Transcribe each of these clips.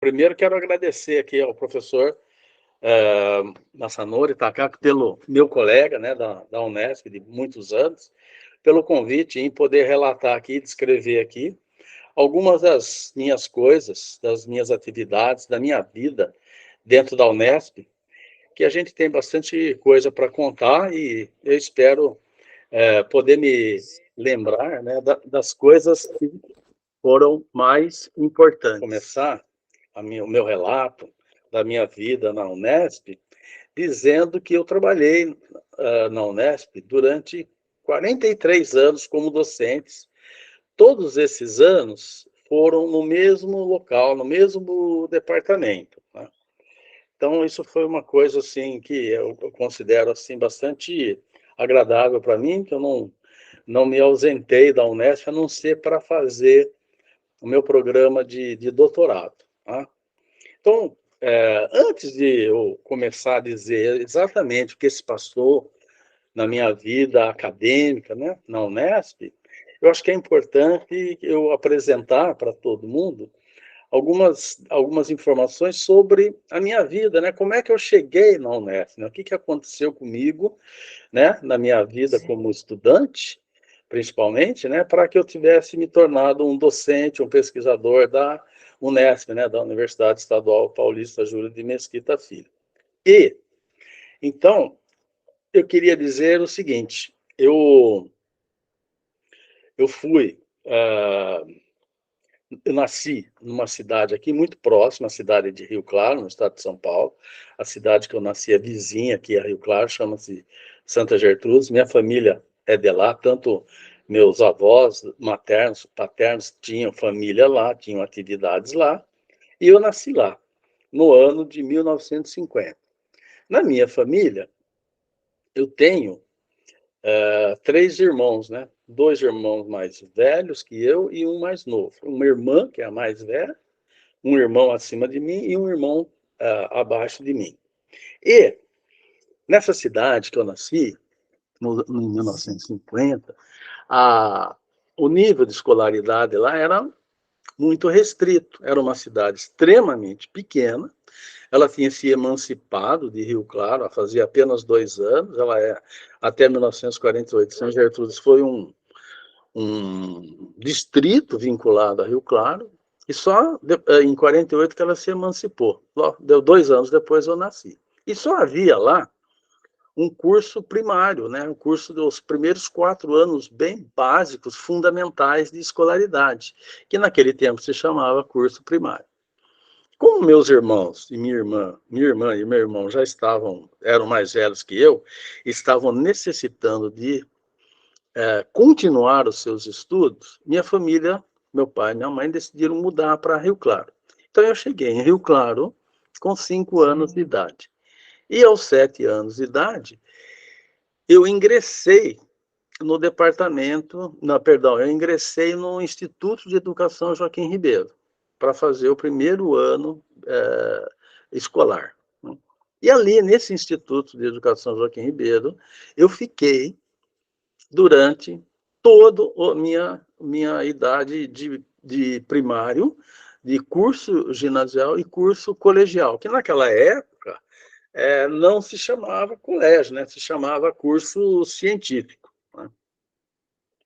Primeiro quero agradecer aqui ao professor Massanori Takaaki, pelo meu colega, né, da Unesp, de muitos anos, pelo convite em poder relatar aqui, descrever aqui, algumas das minhas coisas, das minhas atividades, da minha vida dentro da Unesp, que a gente tem bastante coisa para contar e eu espero poder me lembrar, né, das coisas que foram mais importantes. Começar o meu relato da minha vida na Unesp, dizendo que eu trabalhei na Unesp durante 43 anos como docente. Todos esses anos foram no mesmo local, no mesmo departamento, né? Então, isso foi uma coisa assim que eu considero assim bastante agradável para mim, que eu não me ausentei da Unesp, a não ser para fazer o meu programa de doutorado, tá? Então, antes de eu começar a dizer exatamente o que se passou na minha vida acadêmica, né, na Unesp, eu acho que é importante eu apresentar para todo mundo algumas informações sobre a minha vida, né? Como é que eu cheguei na Unesp, né? O que aconteceu comigo, né, na minha vida como estudante, principalmente, né, para que eu tivesse me tornado um docente, um pesquisador da Unesp, né, da Universidade Estadual Paulista Júlio de Mesquita Filho. E, então, eu queria dizer o seguinte, eu fui, eu nasci numa cidade aqui muito próxima, a cidade de Rio Claro, no estado de São Paulo. A cidade que eu nasci é vizinha aqui a Rio Claro, chama-se Santa Gertrudes. Minha família é de lá, tanto meus avós maternos, paternos tinham família lá, tinham atividades lá, e eu nasci lá, no ano de 1950. Na minha família, eu tenho três irmãos, né? Dois irmãos mais velhos que eu e um mais novo. Uma irmã, que é a mais velha, um irmão acima de mim e um irmão abaixo de mim. E nessa cidade que eu nasci, em 1950, o nível de escolaridade lá era muito restrito. Era uma cidade extremamente pequena. Ela tinha se emancipado de Rio Claro, fazia apenas 2 anos. Até 1948, São Gertrudes foi um distrito vinculado a Rio Claro, e só em 48 que ela se emancipou. Deu 2 anos depois eu nasci. E só havia lá um curso primário, né? Um curso dos primeiros 4 anos bem básicos, fundamentais de escolaridade, que naquele tempo se chamava curso primário. Como meus irmãos e minha irmã e meu irmão eram mais velhos que eu, estavam necessitando de continuar os seus estudos, minha família, meu pai e minha mãe decidiram mudar para Rio Claro. Então eu cheguei em Rio Claro com 5 anos de idade. E aos 7 anos de idade, eu ingressei no departamento, não, perdão, eu ingressei no Instituto de Educação Joaquim Ribeiro, para fazer o primeiro ano escolar. E ali, nesse Instituto de Educação Joaquim Ribeiro, eu fiquei durante toda a minha idade de primário, de curso ginasial e curso colegial, que naquela época não se chamava colégio, né? Se chamava curso científico, né?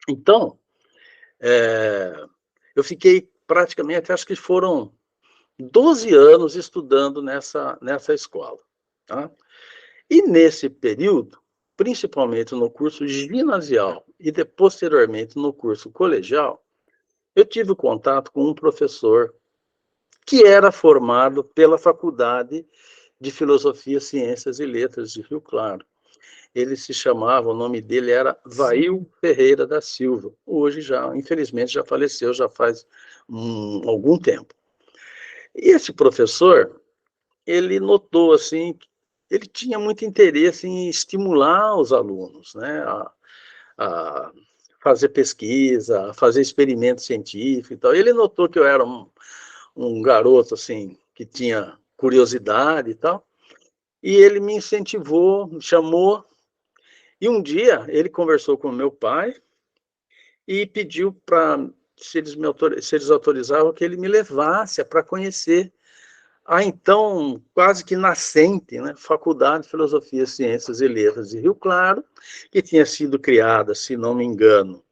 Então, eu fiquei praticamente, acho que foram 12 anos estudando nessa escola, tá? E nesse período, principalmente no curso ginasial e posteriormente no curso colegial, eu tive contato com um professor que era formado pela Faculdade de Filosofia, Ciências e Letras de Rio Claro. Ele se chamava, o nome dele era Vail Ferreira da Silva. Hoje já, infelizmente, já faleceu, já faz algum tempo. E esse professor, ele notou assim, ele tinha muito interesse em estimular os alunos, né, a fazer pesquisa, a fazer experimento científico e tal. Ele notou que eu era um garoto assim que tinha curiosidade e tal, e ele me incentivou, me chamou, e um dia ele conversou com o meu pai e pediu para se eles autorizavam que ele me levasse para conhecer a então quase que nascente, né, Faculdade de Filosofia, Ciências e Letras de Rio Claro, que tinha sido criada, se não me engano,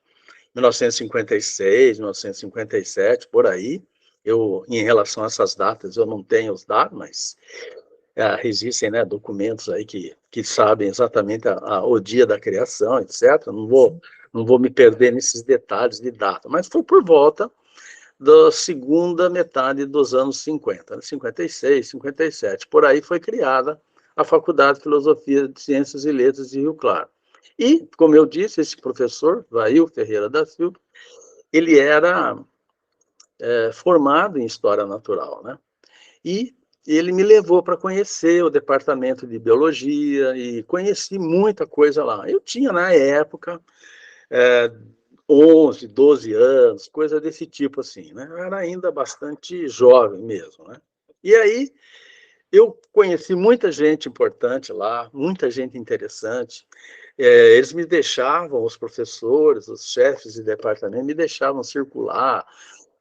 1956, 1957, por aí. Eu, em relação a essas datas, eu não tenho os dados, mas existem, né, documentos aí que sabem exatamente o dia da criação, etc. Não vou me perder nesses detalhes de data, mas foi por volta da segunda metade dos anos 50, 56, 57. Por aí foi criada a Faculdade de Filosofia de Ciências e Letras de Rio Claro. E, como eu disse, esse professor, Vail Ferreira da Silva, ele era formado em História Natural, né? E ele me levou para conhecer o departamento de biologia e conheci muita coisa lá. Eu tinha, na época, 11, 12 anos, coisa desse tipo assim, né? Eu era ainda bastante jovem mesmo, né? E aí eu conheci muita gente importante lá, muita gente interessante. Eles me deixavam, os professores, os chefes de departamento, me deixavam circular.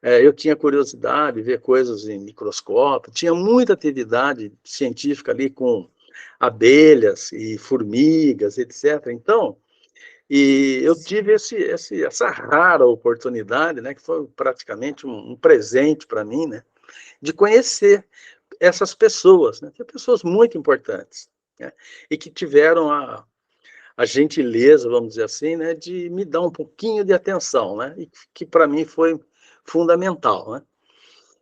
Eu tinha curiosidade de ver coisas em microscópio, tinha muita atividade científica ali com abelhas e formigas, etc. Então, eu tive essa rara oportunidade, né, que foi praticamente um presente para mim, né, de conhecer essas pessoas, né, pessoas muito importantes, né, e que tiveram a gentileza, vamos dizer assim, né, de me dar um pouquinho de atenção, né, e que para mim foi fundamental, né.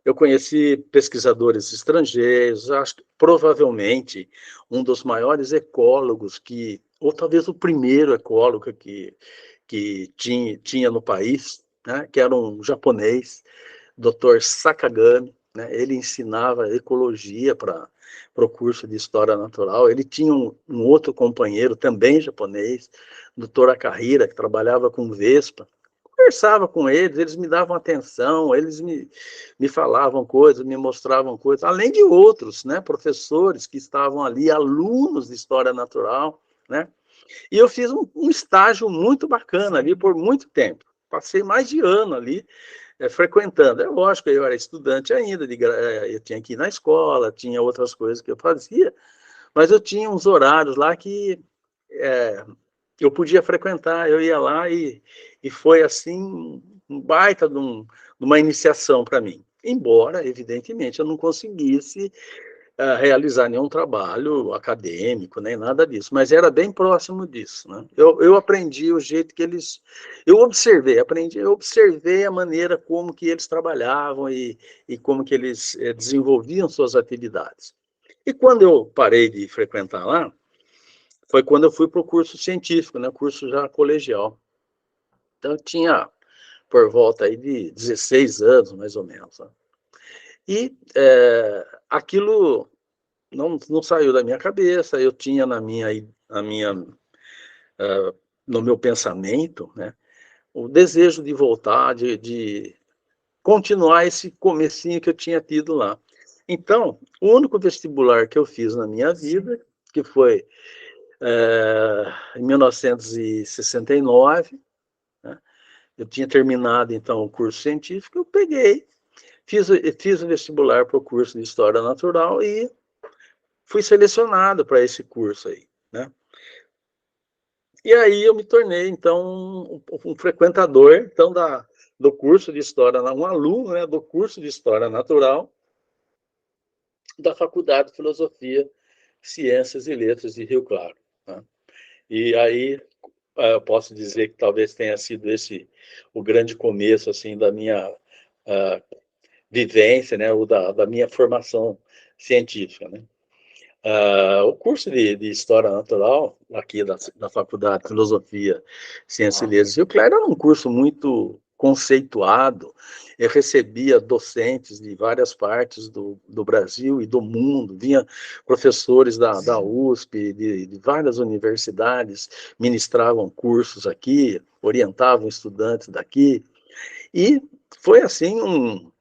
Eu conheci pesquisadores estrangeiros, acho que provavelmente um dos maiores ecólogos ou talvez o primeiro ecólogo que tinha no país, né, que era um japonês, Dr. Sakagami, né, ele ensinava ecologia para o curso de História Natural. Ele tinha um outro companheiro, também japonês, Dr. Akahira, que trabalhava com Vespa. Conversava com eles, eles me davam atenção, eles me falavam coisas, me mostravam coisas, além de outros, né, professores que estavam ali, alunos de História Natural, né, e eu fiz um estágio muito bacana ali por muito tempo. Passei mais de ano ali frequentando. É lógico, eu era estudante ainda, eu tinha que ir na escola, tinha outras coisas que eu fazia, mas eu tinha uns horários lá que eu podia frequentar, eu ia lá e foi assim um baita de uma iniciação para mim. Embora, evidentemente, eu não conseguisse realizar nenhum trabalho acadêmico, nem nada disso, mas era bem próximo disso, né? Eu aprendi o jeito que eles... Eu observei a maneira como que eles trabalhavam e como que eles desenvolviam suas atividades. E quando eu parei de frequentar lá, foi quando eu fui para o curso científico, né? Curso já colegial. Então, eu tinha por volta aí de 16 anos, mais ou menos. Né? E aquilo não saiu da minha cabeça, eu tinha no meu pensamento, né, o desejo de voltar, de continuar esse comecinho que eu tinha tido lá. Então, o único vestibular que eu fiz na minha vida, que foi em 1969, né, eu tinha terminado, então, o curso científico, eu peguei, fiz o vestibular para o curso de História Natural e fui selecionado para esse curso aí, né? E aí eu me tornei, então, um frequentador, então, do curso de História, um aluno, né, do curso de História Natural da Faculdade de Filosofia, Ciências e Letras de Rio Claro. Né? E aí eu posso dizer que talvez tenha sido esse o grande começo, assim, da minha vivência, né, ou da minha formação científica, né? O curso de História Natural, aqui da Faculdade de Filosofia, Ciências e Letras de Rio Claro, era um curso muito conceituado. Eu recebia docentes de várias partes do Brasil e do mundo, vinha professores da USP, de várias universidades, ministravam cursos aqui, orientavam estudantes daqui, e foi assim um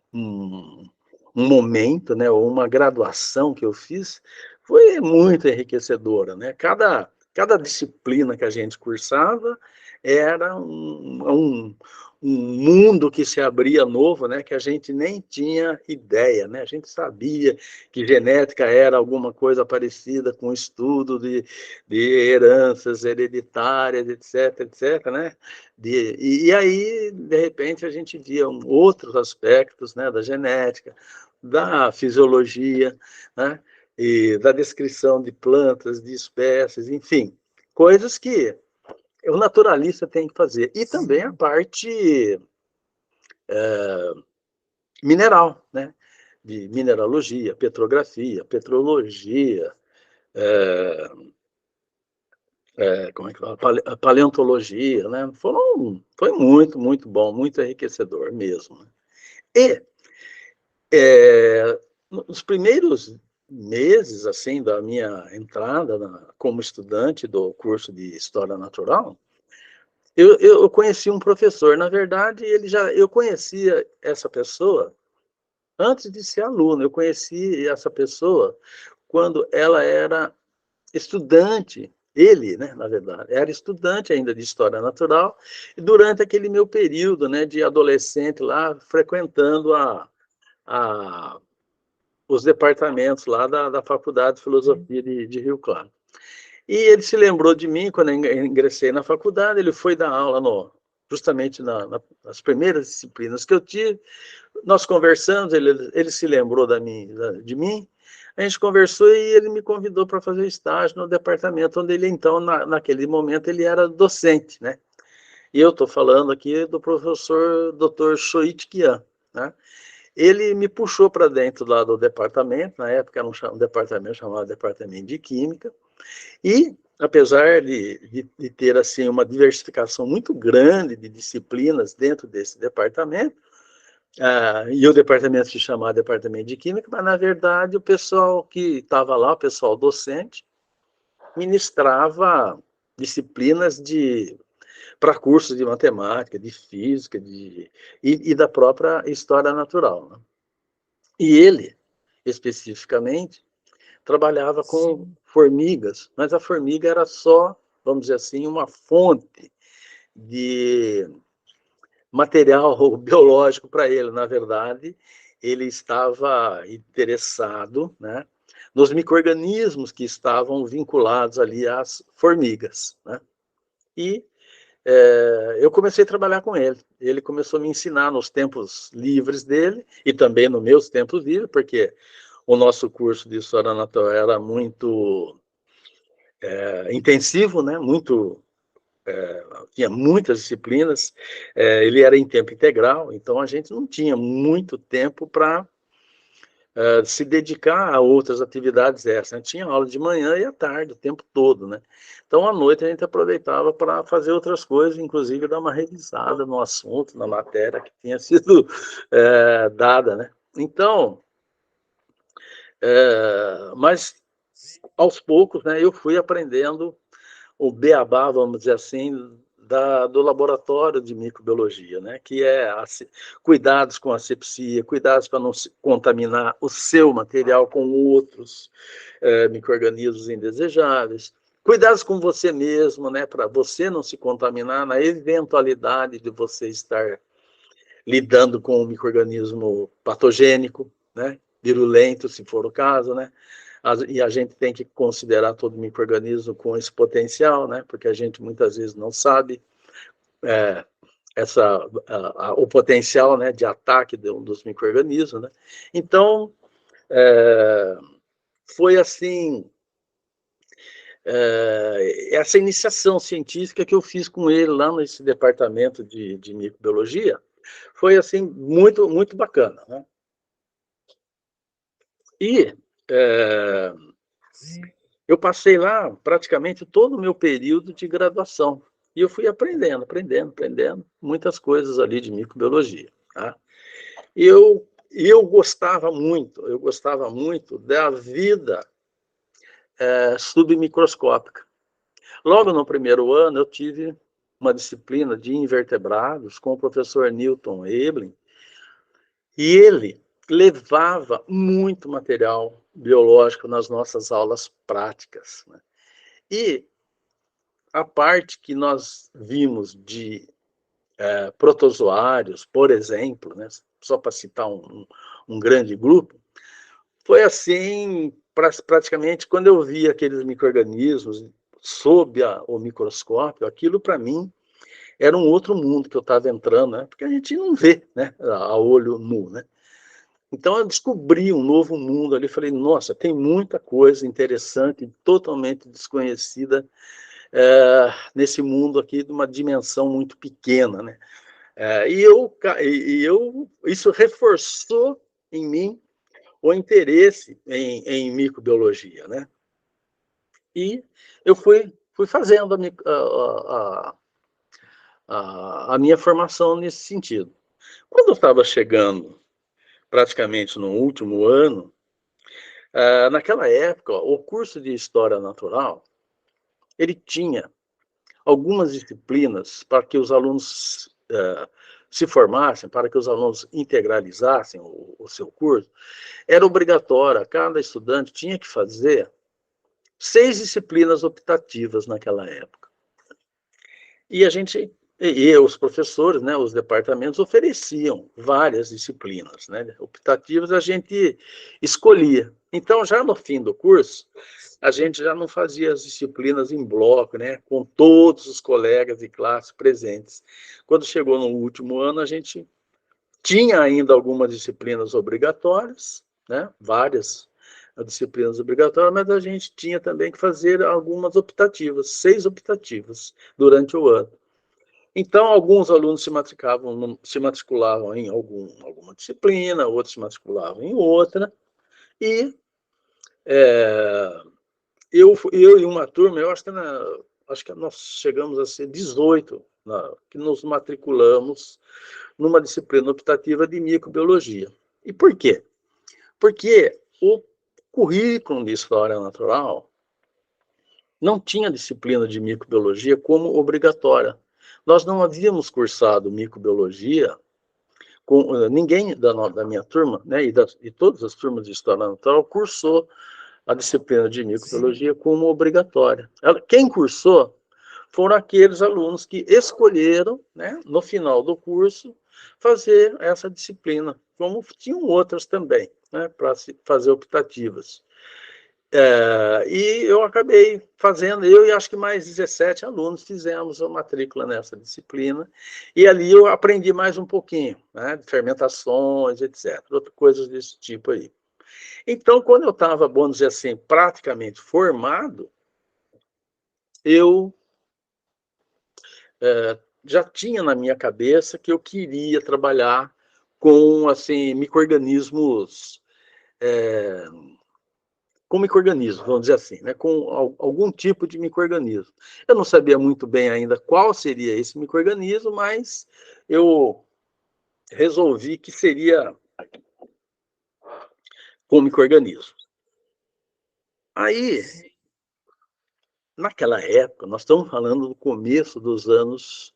momento, né, ou uma graduação que eu fiz, foi muito enriquecedora, né? Cada cada disciplina que a gente cursava era um mundo que se abria novo, né, que a gente nem tinha ideia, né? A gente sabia que genética era alguma coisa parecida com o estudo de heranças hereditárias, etc, etc, né? E aí, de repente, a gente via outros aspectos, né, da genética, da fisiologia, né, e da descrição de plantas, de espécies, enfim, coisas que o naturalista tem que fazer. E também a parte mineral, né? De mineralogia, petrografia, petrologia, como é que fala? Paleontologia, né? Foi muito, muito bom, muito enriquecedor mesmo. E nos primeiros meses assim da minha entrada como estudante do curso de História Natural, eu conheci um professor. Na verdade, eu conhecia essa pessoa antes de ser aluno. Eu conheci essa pessoa quando ela era estudante. Ele, né, na verdade, era estudante ainda de História Natural, e durante aquele meu período, né, de adolescente lá, frequentando a, os departamentos lá da Faculdade de Filosofia de Rio Claro. E ele se lembrou de mim quando eu ingressei na faculdade. Ele foi dar aula justamente nas primeiras disciplinas que eu tive. Nós conversamos, ele se lembrou de mim, a gente conversou e ele me convidou para fazer estágio no departamento, onde ele, então, naquele momento, ele era docente, né? E eu estou falando aqui do professor Dr. Shoichi Kian, né? Ele me puxou para dentro lá do departamento. Na época era um departamento chamado Departamento de Química, e apesar de ter assim uma diversificação muito grande de disciplinas dentro desse departamento, e o departamento se chamava Departamento de Química, mas na verdade o pessoal que estava lá, o pessoal docente, ministrava disciplinas para cursos de matemática, de física, e da própria história natural, né? E ele, especificamente, trabalhava com formigas, mas a formiga era só, vamos dizer assim, uma fonte de material biológico para ele. Na verdade, ele estava interessado, né, nos micro-organismos que estavam vinculados ali às formigas, né? E eu comecei a trabalhar com ele. Ele começou a me ensinar nos tempos livres dele e também nos meus tempos livres, porque o nosso curso de História Natural era muito intensivo, né? Tinha muitas disciplinas. Ele era em tempo integral, então a gente não tinha muito tempo para se dedicar a outras atividades extras. A gente tinha aula de manhã e à tarde, o tempo todo, né? Então, à noite, a gente aproveitava para fazer outras coisas, inclusive dar uma revisada no assunto, na matéria que tinha sido dada, né? Então, mas aos poucos, né, eu fui aprendendo o beabá, vamos dizer assim, do laboratório de microbiologia, né? Que é cuidados com asepsia, cuidados para não se contaminar o seu material com outros micro-organismos indesejáveis, cuidados com você mesmo, né? Para você não se contaminar na eventualidade de você estar lidando com um micro-organismo patogênico, né? Virulento, se for o caso, né? E a gente tem que considerar todo micro-organismo com esse potencial, né? Porque a gente muitas vezes não sabe o potencial, né, de ataque dos micro-organismos, né? Então, foi assim, essa iniciação científica que eu fiz com ele lá nesse departamento de microbiologia foi assim muito, muito bacana, né? E eu passei lá praticamente todo o meu período de graduação. E eu fui aprendendo muitas coisas ali de microbiologia, tá? E eu gostava muito da vida submicroscópica. Logo no primeiro ano, eu tive uma disciplina de invertebrados com o professor Newton Eblin, e ele levava muito material biológico nas nossas aulas práticas, né? E a parte que nós vimos de protozoários, por exemplo, né, só para citar um grande grupo, foi assim, praticamente, quando eu vi aqueles micro-organismos sob o microscópio, aquilo para mim era um outro mundo que eu estava entrando, né? Porque a gente não vê, né, a olho nu, né? Então eu descobri um novo mundo ali, falei, nossa, tem muita coisa interessante, totalmente desconhecida nesse mundo aqui de uma dimensão muito pequena, né? Isso reforçou em mim o interesse em microbiologia, né? E eu fui fazendo a minha formação nesse sentido. Quando eu estava chegando praticamente no último ano, naquela época, o curso de História Natural, ele tinha algumas disciplinas para que os alunos se formassem, para que os alunos integralizassem o seu curso, era obrigatório, cada estudante tinha que fazer 6 disciplinas optativas naquela época. E a gente, e os professores, né, os departamentos ofereciam várias disciplinas, né, optativas, a gente escolhia. Então, já no fim do curso, a gente já não fazia as disciplinas em bloco, né, com todos os colegas de classe presentes. Quando chegou no último ano, a gente tinha ainda algumas disciplinas obrigatórias, né, várias disciplinas obrigatórias, mas a gente tinha também que fazer algumas optativas, 6 optativas durante o ano. Então, alguns alunos se matriculavam em alguma disciplina, outros se matriculavam em outra, e eu e uma turma, acho que nós chegamos a ser 18, que nos matriculamos numa disciplina optativa de microbiologia. E por quê? Porque o currículo de História Natural não tinha disciplina de microbiologia como obrigatória. Nós não havíamos cursado microbiologia com ninguém da minha turma, né, e todas as turmas de História Natural cursou a disciplina de microbiologia como obrigatória. Quem cursou foram aqueles alunos que escolheram, né, no final do curso, fazer essa disciplina, como tinham outras também, né, para fazer optativas. E eu acabei fazendo, eu e acho que mais 17 alunos fizemos a matrícula nessa disciplina, e ali eu aprendi mais um pouquinho, né, de fermentações, etc., outras coisas desse tipo aí. Então, quando eu estava, vamos dizer assim, praticamente formado, eu já tinha na minha cabeça que eu queria trabalhar com, assim, micro-organismos, vamos dizer assim, né, com algum tipo de micro-organismo. Eu não sabia muito bem ainda qual seria esse micro-organismo, mas eu resolvi que seria com micro-organismo. Aí, naquela época, nós estamos falando do começo dos anos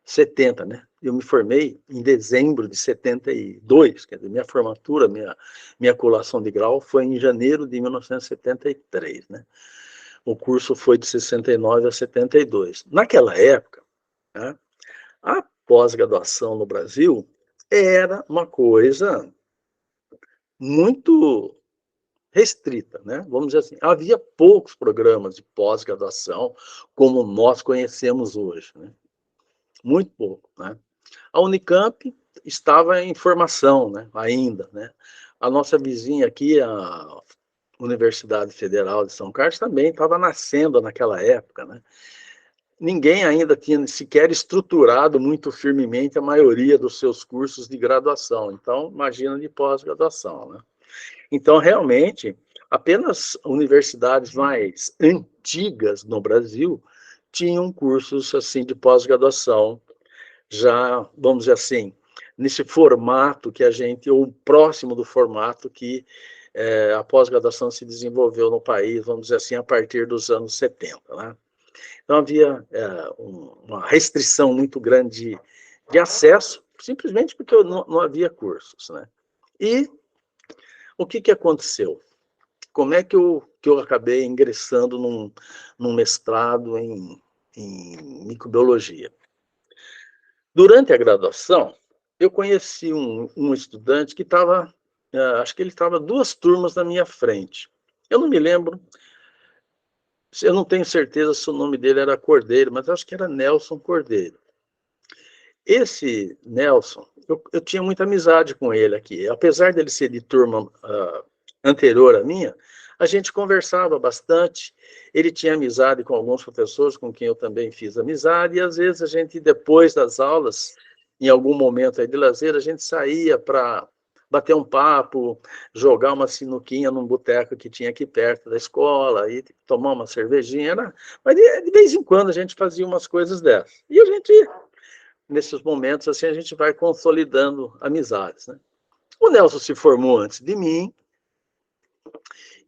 70, né? Eu me formei em dezembro de 72, quer dizer, minha formatura, minha colação de grau foi em janeiro de 1973, né? O curso foi de 69 a 72. Naquela época, né, a pós-graduação no Brasil era uma coisa muito restrita, né? Vamos dizer assim, havia poucos programas de pós-graduação como nós conhecemos hoje, né? Muito pouco, né? A Unicamp estava em formação, né, ainda, né? A nossa vizinha aqui, a Universidade Federal de São Carlos, também estava nascendo naquela época, né? Ninguém ainda tinha sequer estruturado muito firmemente a maioria dos seus cursos de graduação. Então, imagina de pós-graduação, né? Então, realmente, apenas universidades mais antigas no Brasil tinham cursos assim de pós-graduação já, vamos dizer assim, nesse formato que a gente, ou próximo do formato que a pós-graduação se desenvolveu no país, vamos dizer assim, a partir dos anos 70, né? Então havia uma restrição muito grande de acesso, simplesmente porque não havia cursos, né? E o que aconteceu? Como é que eu acabei ingressando num mestrado em microbiologia. Durante a graduação, eu conheci um estudante que estava, acho que ele estava 2 turmas na minha frente. Eu não me lembro, eu não tenho certeza se o nome dele era Cordeiro, mas acho que era Nelson Cordeiro. Esse Nelson, eu tinha muita amizade com ele aqui. Apesar dele ser de turma anterior à minha, a gente conversava bastante. Ele tinha amizade com alguns professores com quem eu também fiz amizade, e às vezes a gente, depois das aulas, em algum momento aí de lazer, a gente saía para bater um papo, jogar uma sinuquinha num boteco que tinha aqui perto da escola, e tomar uma cervejinha. Mas de vez em quando a gente fazia umas coisas dessas. E a gente, nesses momentos, assim, a gente vai consolidando amizades, né? O Nelson se formou antes de mim,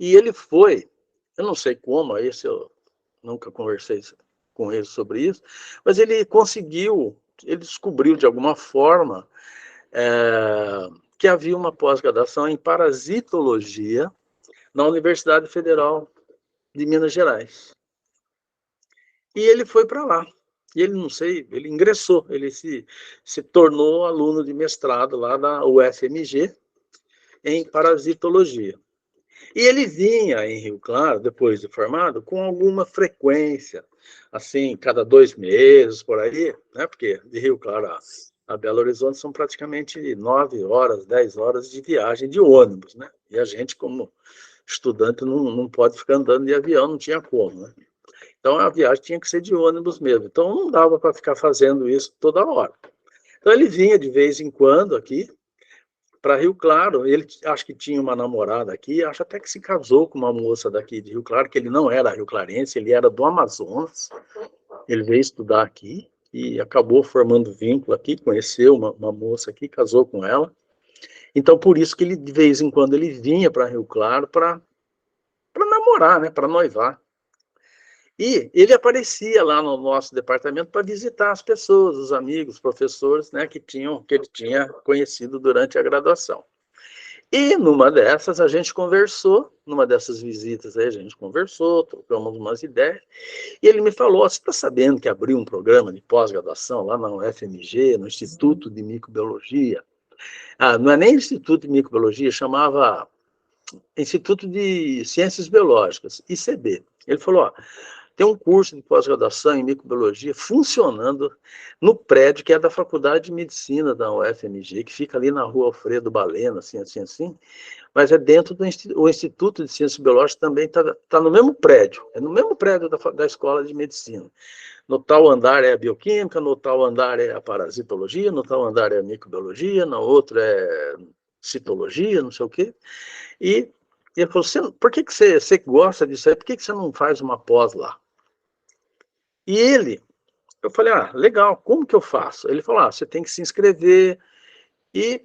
e ele foi, eu não sei como, esse eu nunca conversei com ele sobre isso, mas ele conseguiu, ele descobriu de alguma forma que havia uma pós-graduação em parasitologia na Universidade Federal de Minas Gerais. E ele foi para lá. E ele, não sei, ele ingressou, ele se tornou aluno de mestrado lá da UFMG em parasitologia. E ele vinha em Rio Claro, depois de formado, com alguma frequência, assim, cada 2 meses, por aí, né? Porque de Rio Claro a Belo Horizonte são praticamente 9 horas, 10 horas de viagem de ônibus, né? E a gente, como estudante, não pode ficar andando de avião, não tinha como, né? Então a viagem tinha que ser de ônibus mesmo. Então não dava para ficar fazendo isso toda hora. Então ele vinha de vez em quando aqui, para Rio Claro. Ele acho que tinha uma namorada aqui, acho até que se casou com uma moça daqui de Rio Claro, que ele não era rio-clarense, ele era do Amazonas. Ele veio estudar aqui e acabou formando vínculo aqui, conheceu uma moça aqui, casou com ela. Então, por isso que ele, de vez em quando, ele vinha para Rio Claro para namorar, né, para noivar. E ele aparecia lá no nosso departamento para visitar as pessoas, os amigos, os professores, né, que ele tinha conhecido durante a graduação. E numa dessas a gente conversou, numa dessas visitas aí a gente conversou, trocamos umas ideias, e ele me falou: você está sabendo que abriu um programa de pós-graduação lá na UFMG, no Instituto de Microbiologia? Não é nem Instituto de Microbiologia, chamava Instituto de Ciências Biológicas, ICB. Ele falou: ó, tem um curso de pós-graduação em microbiologia funcionando no prédio que é da Faculdade de Medicina da UFMG, que fica ali na rua Alfredo Baleno, assim, mas é dentro do Instituto de Ciências Biológicas, também está no mesmo prédio, é no mesmo prédio da Escola de Medicina. No tal andar é a bioquímica, no tal andar é a parasitologia, no tal andar é a microbiologia, no outro é citologia, não sei o quê. E ele falou: por que você gosta disso aí? Por que você não faz uma pós lá? E eu falei: legal, como que eu faço? Ele falou: você tem que se inscrever. E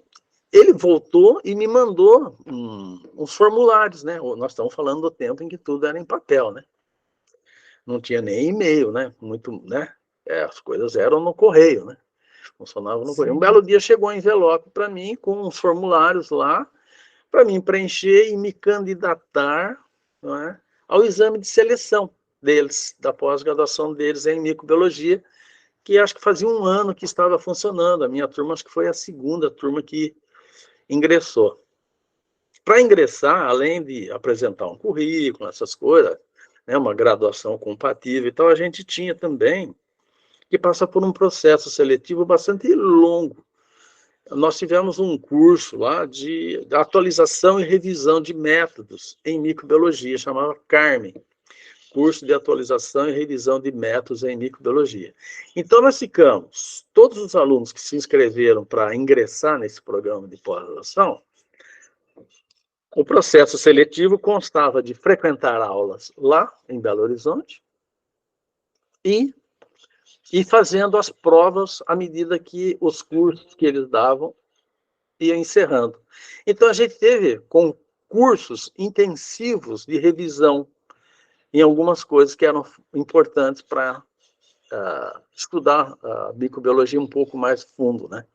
ele voltou e me mandou uns formulários, né? Nós estamos falando do tempo em que tudo era em papel, né? Não tinha nem e-mail, né? Muito, né? As coisas eram no correio, né? Funcionava no correio. Um belo dia chegou um envelope para mim com uns formulários lá para mim preencher e me candidatar, não é, ao exame de seleção deles, da pós-graduação deles em microbiologia, que acho que fazia 1 ano que estava funcionando. A minha turma acho que foi a segunda turma que ingressou. Para ingressar, além de apresentar um currículo, essas coisas, né, uma graduação compatível e tal, a gente tinha também que passar por um processo seletivo bastante longo. Nós tivemos um curso lá de atualização e revisão de métodos em microbiologia, chamava CARMEN, curso de atualização e revisão de métodos em microbiologia. Então, nós ficamos, todos os alunos que se inscreveram para ingressar nesse programa de pós-graduação, o processo seletivo constava de frequentar aulas lá em Belo Horizonte e fazendo as provas à medida que os cursos que eles davam ia encerrando. Então, a gente teve concursos intensivos de revisão em algumas coisas que eram importantes para estudar a microbiologia um pouco mais fundo, né?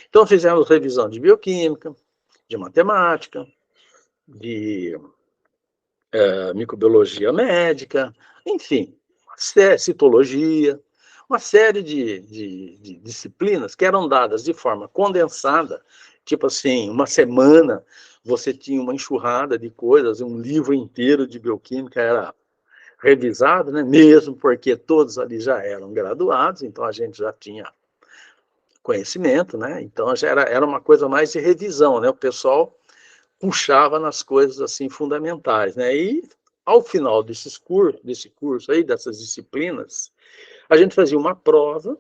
Então, fizemos revisão de bioquímica, de matemática, de microbiologia médica, enfim. citologia, uma série de disciplinas que eram dadas de forma condensada, tipo assim, uma semana você tinha uma enxurrada de coisas, um livro inteiro de bioquímica era revisado, né? Mesmo porque todos ali já eram graduados, então a gente já tinha conhecimento, né? Então já era uma coisa mais de revisão, né? O pessoal puxava nas coisas assim fundamentais, né? E ao final desse curso aí, dessas disciplinas, a gente fazia uma prova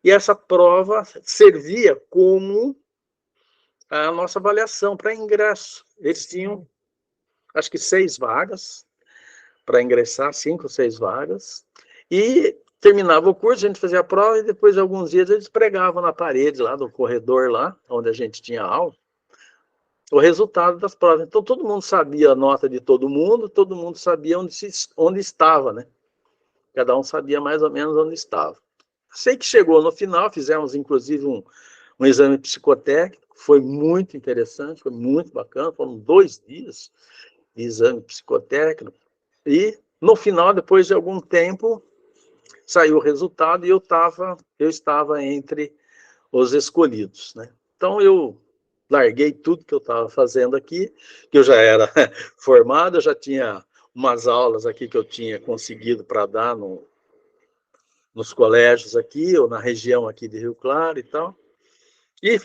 e essa prova servia como a nossa avaliação para ingresso. Eles tinham, acho que 6 vagas para ingressar, 5 ou 6 vagas, e terminava o curso, a gente fazia a prova e depois de alguns dias eles pregavam na parede lá do corredor lá, onde a gente tinha aula, o resultado das provas. Então todo mundo sabia a nota de todo mundo sabia onde estava, né? Cada um sabia mais ou menos onde estava. Sei que chegou no final, fizemos inclusive um exame psicotécnico, foi muito interessante, foi muito bacana, foram 2 dias de exame psicotécnico, e no final, depois de algum tempo, saiu o resultado e eu estava entre os escolhidos, né? Então eu larguei tudo que eu estava fazendo aqui, que eu já era formado, eu já tinha umas aulas aqui que eu tinha conseguido para dar nos colégios aqui, ou na região aqui de Rio Claro e tal. E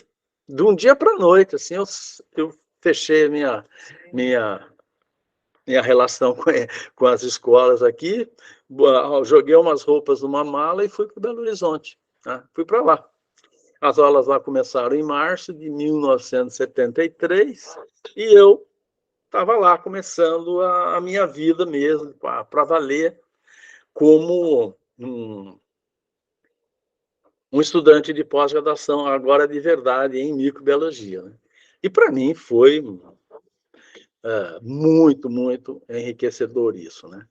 de um dia para a noite, assim, eu fechei minha, minha relação com as escolas aqui, joguei umas roupas numa mala e fui para Belo Horizonte. Né? Fui para lá. As aulas lá começaram em março de 1973 e eu estava lá começando a minha vida mesmo, para valer como um estudante de pós-graduação, agora de verdade, em microbiologia. Né? E para mim foi muito, muito enriquecedor isso. Né?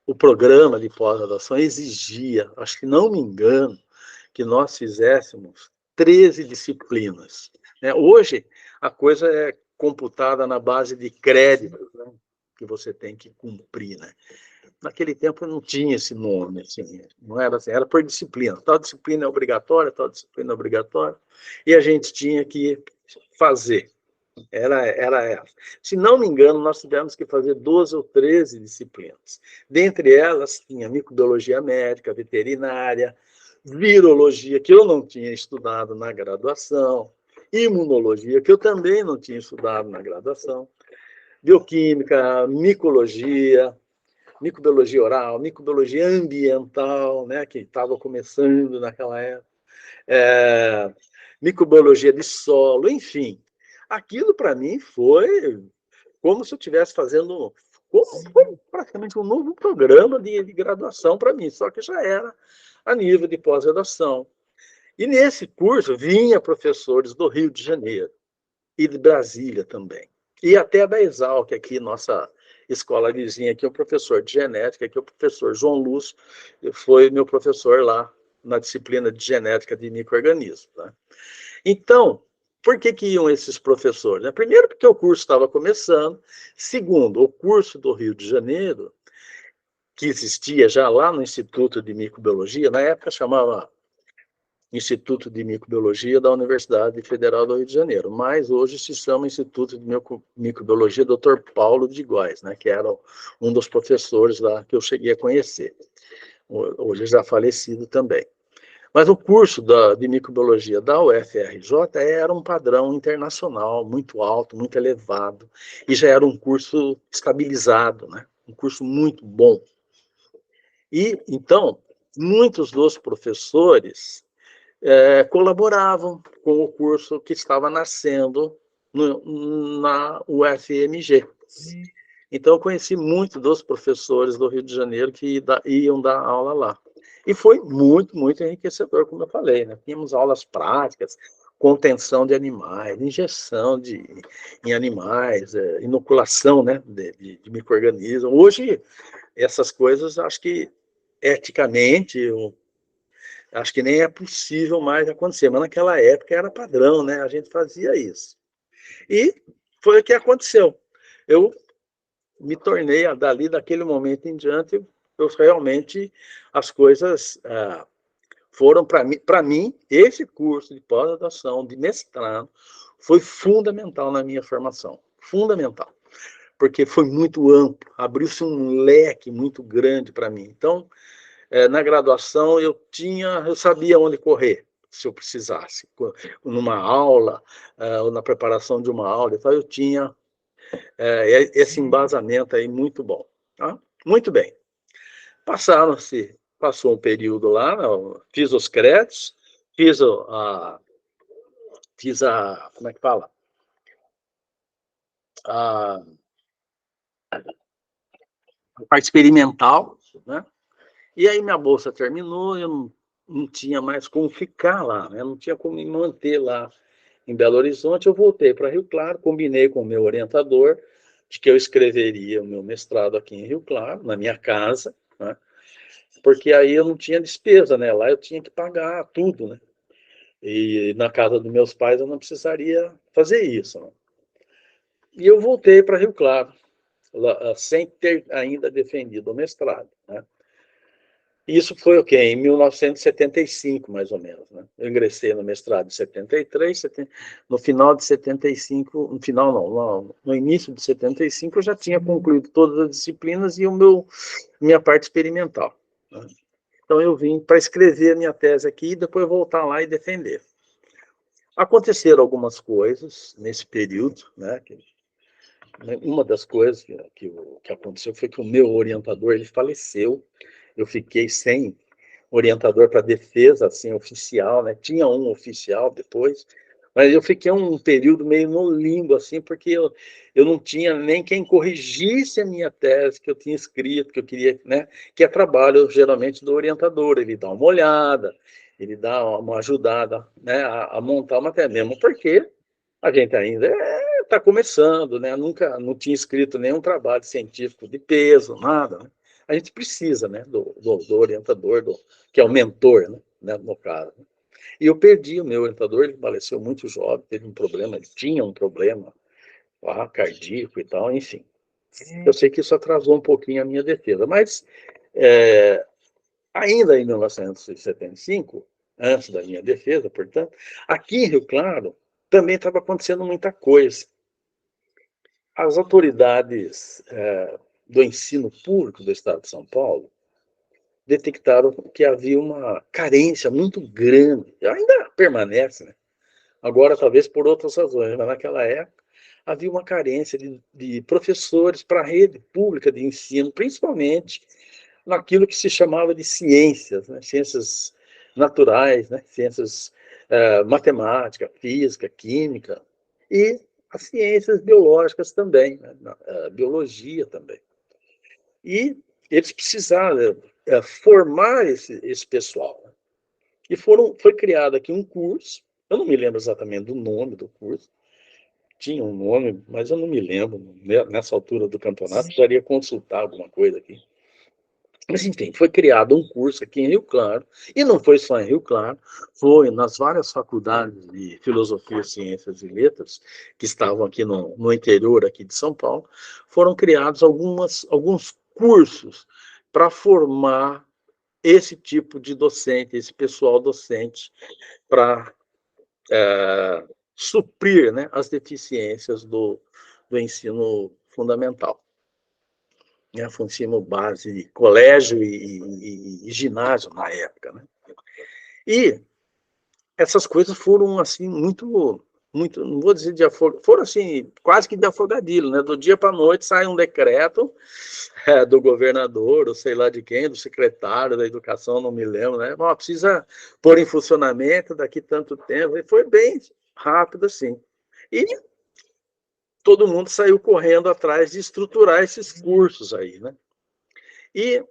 O programa de pós-graduação exigia, acho que não me engano, que nós fizéssemos 13 disciplinas. Né? Hoje, a coisa é computada na base de créditos, né? Que você tem que cumprir. Né? Naquele tempo não tinha esse nome, assim, não era assim, era por disciplina. Tal disciplina é obrigatória, tal disciplina é obrigatória, e a gente tinha que fazer. Era essa. Se não me engano, nós tivemos que fazer 12 ou 13 disciplinas. Dentre elas, tinha microbiologia médica, veterinária, virologia, que eu não tinha estudado na graduação, imunologia, que eu também não tinha estudado na graduação, bioquímica, micologia, microbiologia oral, microbiologia ambiental, né, que estava começando naquela época, microbiologia de solo, enfim. Aquilo, para mim, foi como se eu estivesse fazendo foi praticamente um novo programa de graduação para mim, só que já era a nível de pós-graduação. E nesse curso vinha professores do Rio de Janeiro e de Brasília também. E até da Exalc, aqui, nossa escola vizinha, aqui, o professor de genética, aqui, o professor João Lúcio, foi meu professor lá na disciplina de genética de micro-organismos. Né? Então, por que iam esses professores? Primeiro, porque o curso estava começando. Segundo, o curso do Rio de Janeiro, que existia já lá no Instituto de Microbiologia, na época chamava Instituto de Microbiologia da Universidade Federal do Rio de Janeiro, mas hoje se chama Instituto de Microbiologia Dr. Paulo de Góes, né, que era um dos professores lá que eu cheguei a conhecer, hoje já falecido também. Mas o curso de microbiologia da UFRJ era um padrão internacional muito alto, muito elevado, e já era um curso estabilizado, né? Um curso muito bom. E, então, muitos dos professores colaboravam com o curso que estava nascendo na UFMG. Então, eu conheci muito dos professores do Rio de Janeiro que iam dar aula lá. E foi muito, muito enriquecedor, como eu falei. Né? Tínhamos aulas práticas, contenção de animais, injeção em animais, inoculação, né, de micro-organismos. Hoje, essas coisas, acho que, eticamente, acho que nem é possível mais acontecer. Mas naquela época era padrão, né? A gente fazia isso. E foi o que aconteceu. Eu me tornei, daquele momento em diante, eu realmente, as coisas foram para mim, esse curso de pós-graduação, de mestrado, foi fundamental na minha formação, fundamental, porque foi muito amplo, abriu-se um leque muito grande para mim. Então, na graduação eu sabia onde correr, se eu precisasse, numa aula, ou na preparação de uma aula, então eu tinha esse embasamento aí muito bom. Tá? Muito bem. Passou um período lá, fiz os créditos, fiz como é que fala? A parte experimental, né? E aí minha bolsa terminou, eu não tinha mais como ficar lá, né? Não tinha como me manter lá em Belo Horizonte. Eu voltei para Rio Claro, combinei com o meu orientador de que eu escreveria o meu mestrado aqui em Rio Claro, na minha casa, né? Porque aí eu não tinha despesa, né? Lá eu tinha que pagar tudo, né? E na casa dos meus pais eu não precisaria fazer isso, né? E eu voltei para Rio Claro, sem ter ainda defendido o mestrado, né? Isso foi o quê? Em 1975, mais ou menos, né? Eu ingressei no mestrado em 73, no final de 75, no final não, no início de 75 eu já tinha concluído todas as disciplinas e minha parte experimental, né? Então eu vim para escrever a minha tese aqui e depois voltar lá e defender. Aconteceram algumas coisas nesse período, né? Uma das coisas que aconteceu foi que o meu orientador ele faleceu. Eu fiquei sem orientador para defesa, assim, oficial, né? Tinha um oficial depois, mas eu fiquei um período meio no limbo, assim, porque eu não tinha nem quem corrigisse a minha tese que eu tinha escrito, que eu queria, né? Que é trabalho, geralmente, do orientador. Ele dá uma olhada, ele dá uma ajudada, né? A montar uma tese, mesmo porque a gente ainda está começando, né? Nunca não tinha escrito nenhum trabalho científico de peso, nada, né? A gente precisa, né, do orientador, que é o mentor, né, no caso. E eu perdi o meu orientador, ele faleceu muito jovem, teve um problema, ele tinha um problema lá, cardíaco e tal, enfim. Eu sei que isso atrasou um pouquinho a minha defesa, mas ainda em 1975, antes da minha defesa, portanto, aqui em Rio Claro também estava acontecendo muita coisa. As autoridades do ensino público do Estado de São Paulo detectaram que havia uma carência muito grande, ainda permanece, né? Agora talvez por outras razões, mas naquela época havia uma carência de professores para a rede pública de ensino, principalmente naquilo que se chamava de ciências, né? Ciências naturais, né? Ciências matemática, física, química e as ciências biológicas também, né? Biologia também. E eles precisaram formar esse pessoal. E foi criado aqui um curso, eu não me lembro exatamente do nome do curso, tinha um nome, mas eu não me lembro, nessa altura do campeonato, precisaria consultar alguma coisa aqui. Mas, enfim, foi criado um curso aqui em Rio Claro, e não foi só em Rio Claro, foi nas várias faculdades de Filosofia, Ciências e Letras, que estavam aqui no interior aqui de São Paulo, foram criados alguns cursos para formar esse tipo de docente, esse pessoal docente, para suprir, né, as deficiências do ensino fundamental. Né, foi um ensino base, colégio e ginásio na época. Né? E essas coisas foram assim muito, não vou dizer foram assim quase que de afogadilho, né? Do dia para a noite sai um decreto do governador, ou sei lá de quem, do secretário da educação, não me lembro, né? Bom, precisa pôr em funcionamento daqui tanto tempo. E foi bem rápido assim. E todo mundo saiu correndo atrás de estruturar esses cursos aí, né? E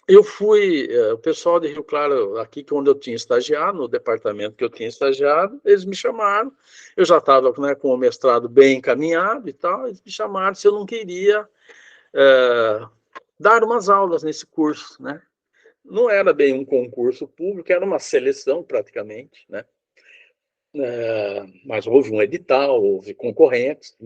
eu fui, o pessoal de Rio Claro, aqui onde eu tinha estagiado, no departamento que eu tinha estagiado, eles me chamaram, eu já estava, né, com o mestrado bem encaminhado e tal, eles me chamaram se eu não queria dar umas aulas nesse curso, né? Não era bem um concurso público, era uma seleção praticamente, né? Mas houve um edital, houve concorrentes,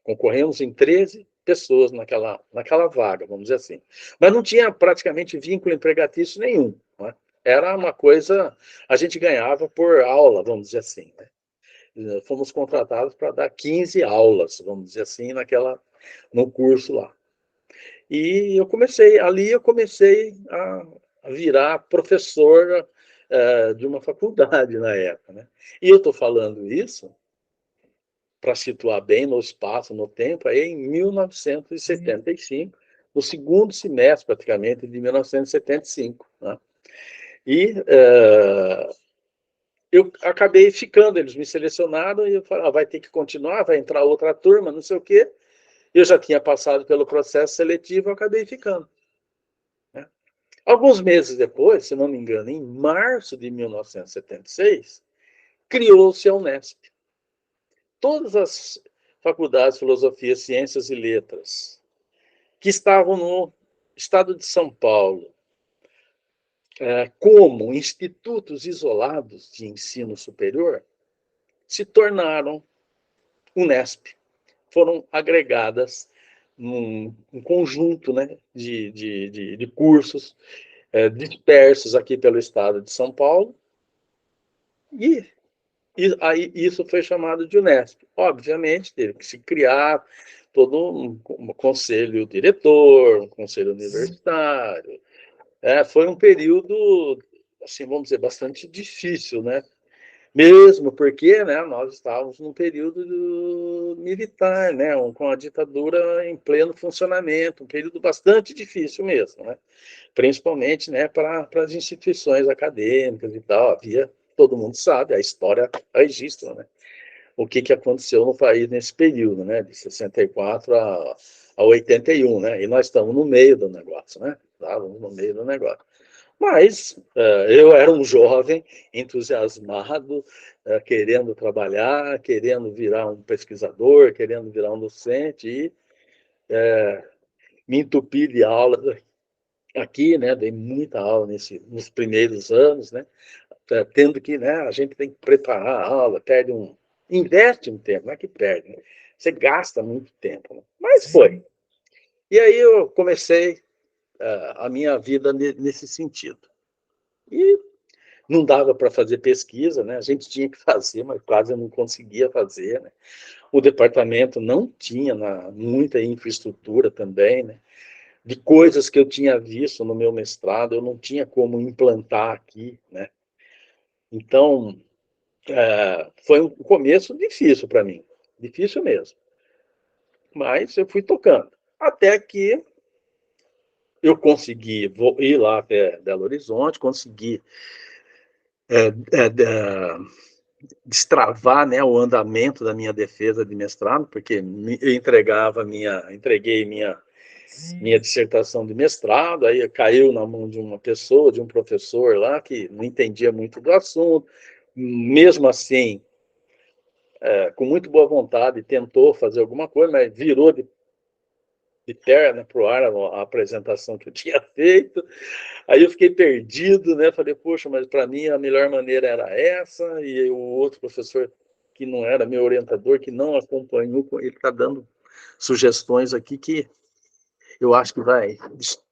concorremos em 13 pessoas naquela vaga, vamos dizer assim. Mas não tinha praticamente vínculo empregatício nenhum. Né? Era uma coisa, a gente ganhava por aula, vamos dizer assim. Né? Fomos contratados para dar 15 aulas, vamos dizer assim, no curso lá. E ali eu comecei a virar professor de uma faculdade na época. Né? E eu estou falando isso para situar bem no espaço, no tempo, aí em 1975, no segundo semestre, praticamente, de 1975. Né? E eu acabei ficando, eles me selecionaram e eu falei, vai ter que continuar, vai entrar outra turma, não sei o quê. Eu já tinha passado pelo processo seletivo, eu acabei ficando. Né? Alguns meses depois, se não me engano, em março de 1976, criou-se a Unesp. Todas as faculdades de filosofia, ciências e letras que estavam no estado de São Paulo como institutos isolados de ensino superior, se tornaram Unesp. Foram agregadas num conjunto, né, de cursos dispersos aqui pelo estado de São Paulo, e aí isso foi chamado de Unesp. Obviamente, teve que se criar todo um conselho diretor, um conselho universitário. Foi um período, assim, vamos dizer, bastante difícil, né? Mesmo porque, né, nós estávamos num período militar, né, com a ditadura em pleno funcionamento, um período bastante difícil mesmo, né? Principalmente, né, para as instituições acadêmicas e tal. Havia, todo mundo sabe, a história registra, né, o que aconteceu no país nesse período, né, de 64 a 81, né, e nós estamos no meio do negócio, né, estávamos no meio do negócio. Mas eu era um jovem entusiasmado, querendo trabalhar, querendo virar um pesquisador, querendo virar um docente, e me entupi de aulas aqui, né, dei muita aula nos primeiros anos, né, tendo que, né, a gente tem que preparar a aula, investe um tempo, não é que perde, né? Você gasta muito tempo, né? Mas foi. E aí eu comecei a minha vida nesse sentido. E não dava para fazer pesquisa, né? A gente tinha que fazer, mas quase não conseguia fazer, né? O departamento não tinha muita infraestrutura também, né? De coisas que eu tinha visto no meu mestrado, eu não tinha como implantar aqui, né? Então, foi um começo difícil para mim, difícil mesmo. Mas eu fui tocando, até que eu consegui ir lá até Belo Horizonte, consegui destravar, né, o andamento da minha defesa de mestrado, porque eu entreguei minha dissertação de mestrado, aí caiu na mão de uma pessoa, de um professor lá, que não entendia muito do assunto, mesmo assim, com muito boa vontade, tentou fazer alguma coisa, mas virou de perna para o ar a apresentação que eu tinha feito. Aí eu fiquei perdido, né? Falei, poxa, mas para mim a melhor maneira era essa, e o outro professor que não era meu orientador, que não acompanhou, ele está dando sugestões aqui que eu acho que vai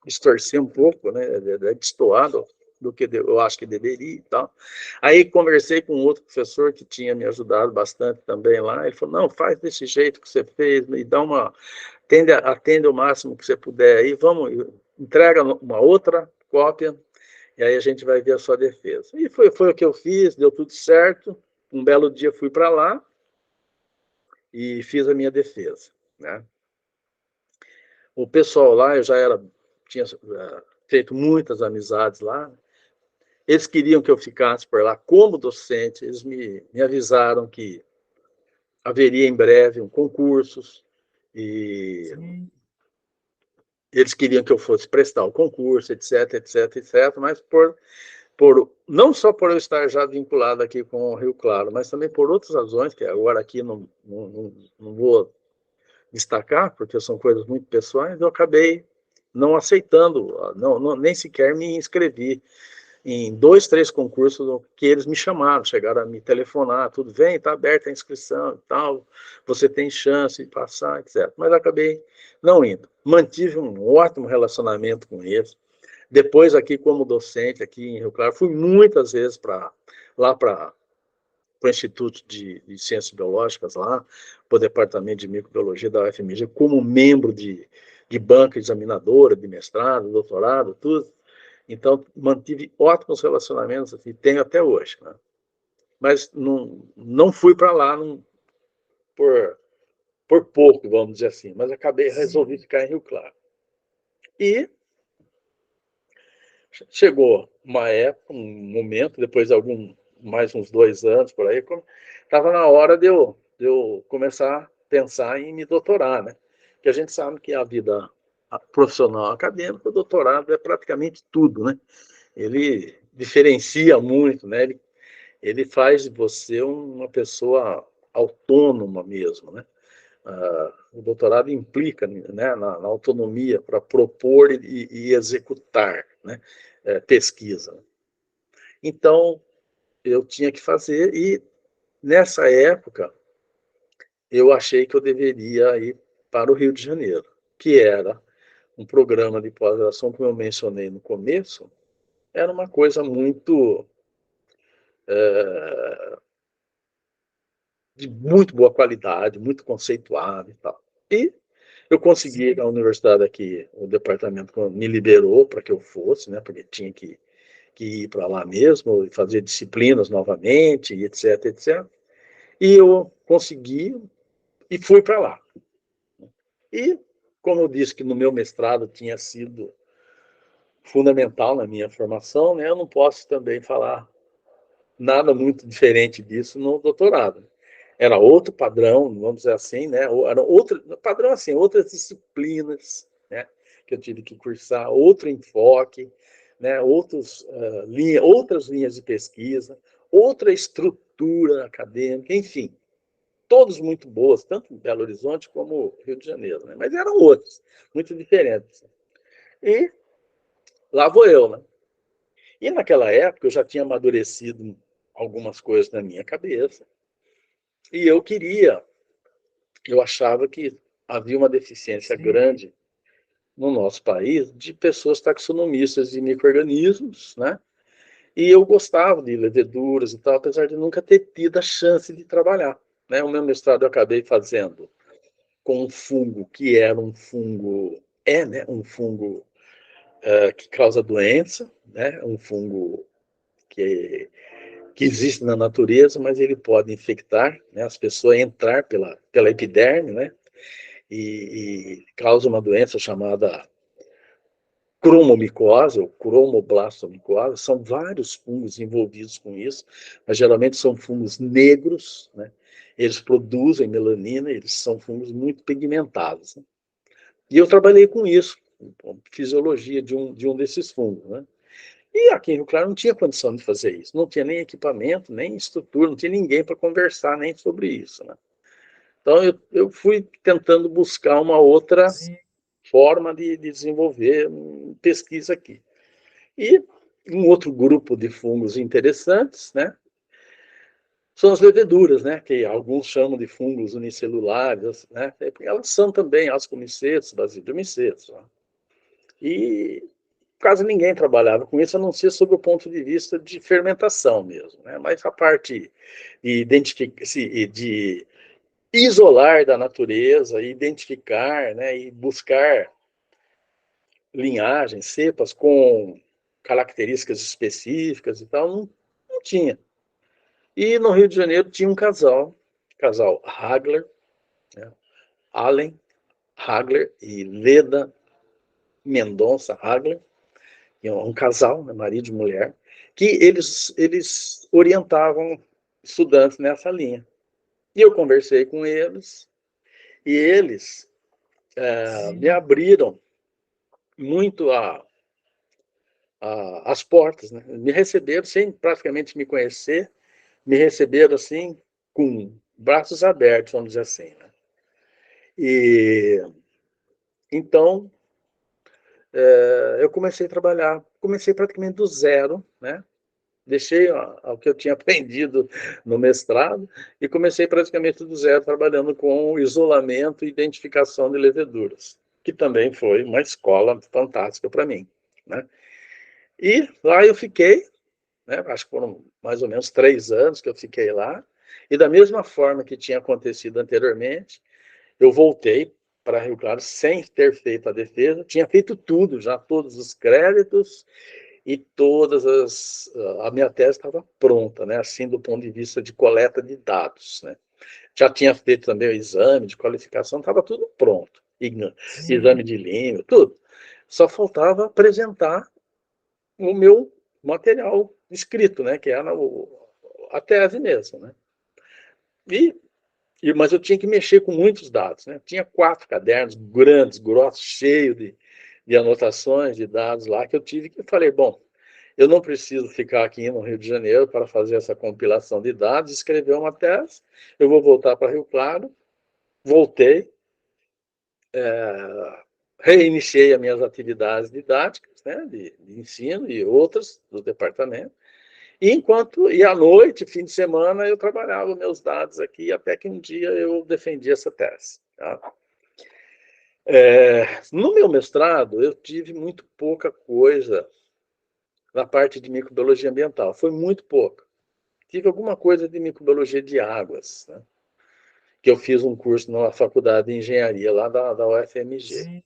distorcer um pouco, né? É destoado do que eu acho que deveria e tal. Aí conversei com outro professor que tinha me ajudado bastante também lá, ele falou, não, faz desse jeito que você fez, e dá atende o máximo que você puder aí, entrega uma outra cópia, e aí a gente vai ver a sua defesa. E foi o que eu fiz, deu tudo certo. Um belo dia fui para lá e fiz a minha defesa, né? O pessoal lá, eu tinha feito muitas amizades lá, eles queriam que eu ficasse por lá como docente, eles me avisaram que haveria em breve concursos, e sim, eles queriam que eu fosse prestar o concurso, etc, etc, etc, mas não só por eu estar já vinculado aqui com o Rio Claro, mas também por outras razões, que agora aqui não vou destacar, porque são coisas muito pessoais, eu acabei não aceitando, nem sequer me inscrevi em 2, 3 concursos que eles me chamaram, chegaram a me telefonar, tudo bem, está aberta a inscrição e tal, você tem chance de passar, etc. Mas acabei não indo. Mantive um ótimo relacionamento com eles. Depois, aqui como docente, aqui em Rio Claro, fui muitas vezes lá para o Instituto de Ciências Biológicas, lá, para o Departamento de Microbiologia da UFMG, como membro de banca examinadora, de mestrado, doutorado, tudo. Então, mantive ótimos relacionamentos, e tenho até hoje. Né? Mas não fui para lá por pouco, vamos dizer assim, mas resolvi ficar em Rio Claro. E chegou uma época, um momento, depois de mais uns 2 anos por aí, estava na hora de eu começar a pensar em me doutorar, né? Porque a gente sabe que a vida profissional acadêmica, o doutorado é praticamente tudo, né? Ele diferencia muito, né? Ele faz de você uma pessoa autônoma mesmo, né? O doutorado implica, né, na autonomia para propor e executar, né, pesquisa. Então, eu tinha que fazer, e nessa época, eu achei que eu deveria ir para o Rio de Janeiro, que era um programa de pós-graduação, como eu mencionei no começo, era uma coisa muito de muito boa qualidade, muito conceituado e tal. E eu consegui na universidade aqui, o departamento me liberou para que eu fosse, né, porque tinha que ir para lá mesmo, e fazer disciplinas novamente, e etc, etc. E eu consegui e fui para lá. E, como eu disse que no meu mestrado tinha sido fundamental na minha formação, né, eu não posso também falar nada muito diferente disso no doutorado. Era outro padrão, vamos dizer assim, né? Era outro padrão, assim, outras disciplinas, né? Que eu tive que cursar, outro enfoque, né? Outras linhas de pesquisa, outra estrutura acadêmica, enfim, todos muito boas, tanto em Belo Horizonte como Rio de Janeiro, né? Mas eram outros, muito diferentes. E lá vou eu, né? E naquela época eu já tinha amadurecido algumas coisas na minha cabeça, e eu achava que havia uma deficiência grande no nosso país de pessoas taxonomistas de micro-organismos, né? E eu gostava de leveduras e tal, apesar de nunca ter tido a chance de trabalhar, né? O meu mestrado eu acabei fazendo com um fungo que era um fungo, né? Um fungo que causa doença, né? Um fungo que existe na natureza, mas ele pode infectar, né? As pessoas entrar pela epiderme, né? E causa uma doença chamada cromomicose ou cromoblastomicose. São vários fungos envolvidos com isso, mas geralmente são fungos negros, né? Eles produzem melanina, eles são fungos muito pigmentados. Né? E eu trabalhei com isso, com fisiologia de um desses fungos. Né? E aqui em Rio Claro não tinha condição de fazer isso, não tinha nem equipamento, nem estrutura, não tinha ninguém para conversar nem sobre isso. Né? Então eu fui tentando buscar uma outra forma de desenvolver pesquisa aqui. E um outro grupo de fungos interessantes, né, são as leveduras, né, que alguns chamam de fungos unicelulares, né, elas são também ascomicetos, basilomicetos. Né, e quase ninguém trabalhava com isso, a não ser sob o ponto de vista de fermentação mesmo, né, mas a parte de isolar da natureza, identificar, né, e buscar linhagens, cepas com características específicas e tal, não tinha. E no Rio de Janeiro tinha um casal Hagler, né? Allen Hagler e Leda Mendonça Hagler, um casal, né, marido e mulher, que eles orientavam estudantes nessa linha. E eu conversei com eles, e eles me abriram muito as portas, né? Me receberam sem praticamente me conhecer, me receberam assim com braços abertos, vamos dizer assim. Né? E então eu comecei a trabalhar, comecei praticamente do zero, né? Deixei o que eu tinha aprendido no mestrado e comecei praticamente do zero trabalhando com isolamento e identificação de leveduras, que também foi uma escola fantástica para mim, né? E lá eu fiquei, né? Acho que foram mais ou menos 3 anos que eu fiquei lá, e da mesma forma que tinha acontecido anteriormente, eu voltei para Rio Claro sem ter feito a defesa, tinha feito tudo, já todos os créditos e a minha tese estava pronta, né? Assim, do ponto de vista de coleta de dados, né? Já tinha feito também o exame de qualificação, estava tudo pronto, exame de língua, tudo. Só faltava apresentar o meu material escrito, né? Que era a tese mesmo, né? Mas eu tinha que mexer com muitos dados, né? Tinha 4 cadernos grandes, grossos, cheios de anotações de dados lá que eu tive que falei, bom, eu não preciso ficar aqui no Rio de Janeiro para fazer essa compilação de dados, escrever uma tese, eu vou voltar para Rio Claro, voltei, reiniciei as minhas atividades didáticas, né, de ensino e outras do departamento, e à noite, fim de semana, eu trabalhava meus dados aqui, até que um dia eu defendi essa tese. Tá? No meu mestrado, eu tive muito pouca coisa na parte de microbiologia ambiental, foi muito pouca. Tive alguma coisa de microbiologia de águas, né? Que eu fiz um curso na faculdade de engenharia lá da UFMG.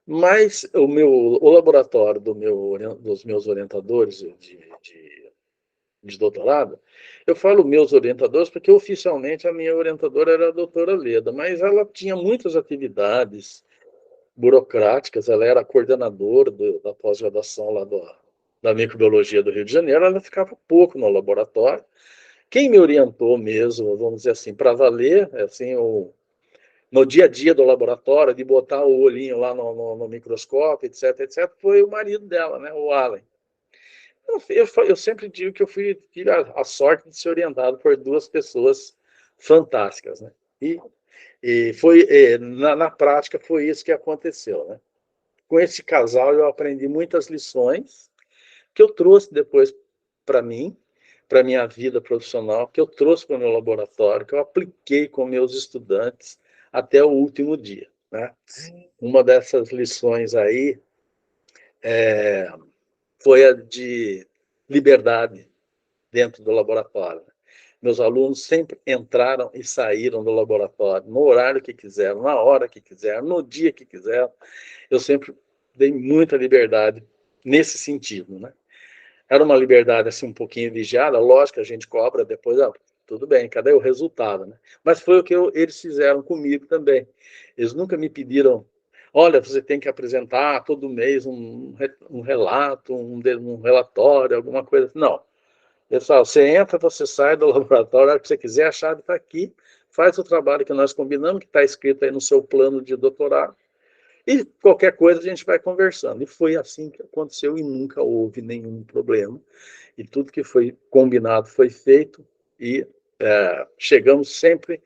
Mas o laboratório dos meus orientadores de doutorado, eu falo meus orientadores porque oficialmente a minha orientadora era a doutora Leda, mas ela tinha muitas atividades burocráticas, ela era coordenadora da pós-graduação lá da microbiologia do Rio de Janeiro, ela ficava pouco no laboratório. Quem me orientou mesmo, vamos dizer assim, para valer, assim, no dia a dia do laboratório, de botar o olhinho lá no microscópio, etc, etc, foi o marido dela, né, o Allen. Eu sempre digo que eu tive a sorte de ser orientado por 2 pessoas fantásticas, né? Na prática foi isso que aconteceu, né? Com esse casal eu aprendi muitas lições que eu trouxe depois para mim, para minha vida profissional, que eu trouxe para o meu laboratório, que eu apliquei com meus estudantes até o último dia, né? Uma dessas lições aí foi a de liberdade dentro do laboratório. Meus alunos sempre entraram e saíram do laboratório no horário que quiseram, na hora que quiseram, no dia que quiseram. Eu sempre dei muita liberdade nesse sentido, né? Era uma liberdade assim um pouquinho vigiada, lógico que a gente cobra depois, tudo bem, cadê o resultado, né? Mas foi o que eles fizeram comigo também. Eles nunca me pediram, olha, você tem que apresentar todo mês um relato, um relatório, alguma coisa. Não. Pessoal, você entra, você sai do laboratório, a hora que você quiser, a chave está aqui, faz o trabalho que nós combinamos, que está escrito aí no seu plano de doutorado, e qualquer coisa a gente vai conversando. E foi assim que aconteceu e nunca houve nenhum problema. E tudo que foi combinado foi feito e chegamos sempre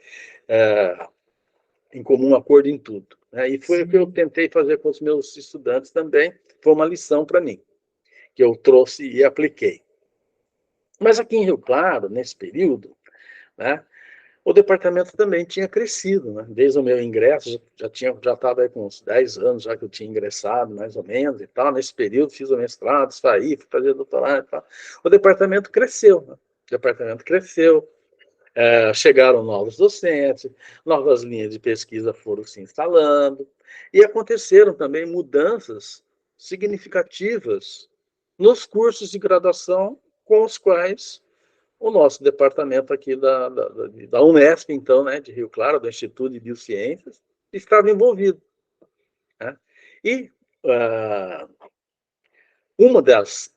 em comum acordo em tudo. Né? E foi o que eu tentei fazer com os meus estudantes também. Foi uma lição para mim, que eu trouxe e apliquei. Mas aqui em Rio Claro, nesse período, né, o departamento também tinha crescido, né? Desde o meu ingresso, já estava com uns 10 anos já que eu tinha ingressado, mais ou menos, e tal. Nesse período fiz o mestrado, saí, fui fazer doutorado e tal. O departamento cresceu, né? O departamento cresceu, chegaram novos docentes, novas linhas de pesquisa foram se instalando, e aconteceram também mudanças significativas nos cursos de graduação com os quais o nosso departamento aqui da Unesp, então, né, de Rio Claro, do Instituto de Biociências, estava envolvido. Né? E uma das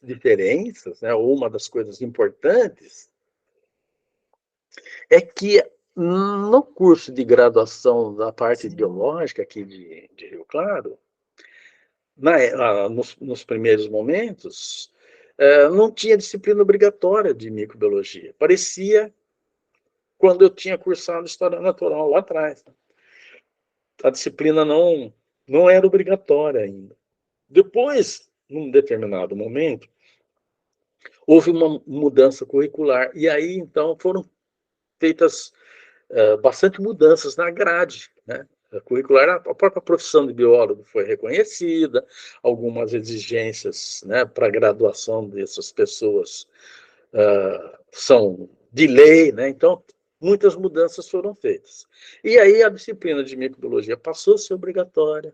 diferenças, né, ou uma das coisas importantes, é que no curso de graduação da parte biológica aqui de Rio Claro, nos primeiros momentos, não tinha disciplina obrigatória de microbiologia. Parecia quando eu tinha cursado História Natural lá atrás. A disciplina não era obrigatória ainda. Depois, num determinado momento, houve uma mudança curricular, e aí, então, foram feitas bastante mudanças na grade, né? A curricular, a própria profissão de biólogo foi reconhecida, algumas exigências, né, para a graduação dessas pessoas são de lei, né? Então, muitas mudanças foram feitas. E aí a disciplina de microbiologia passou a ser obrigatória,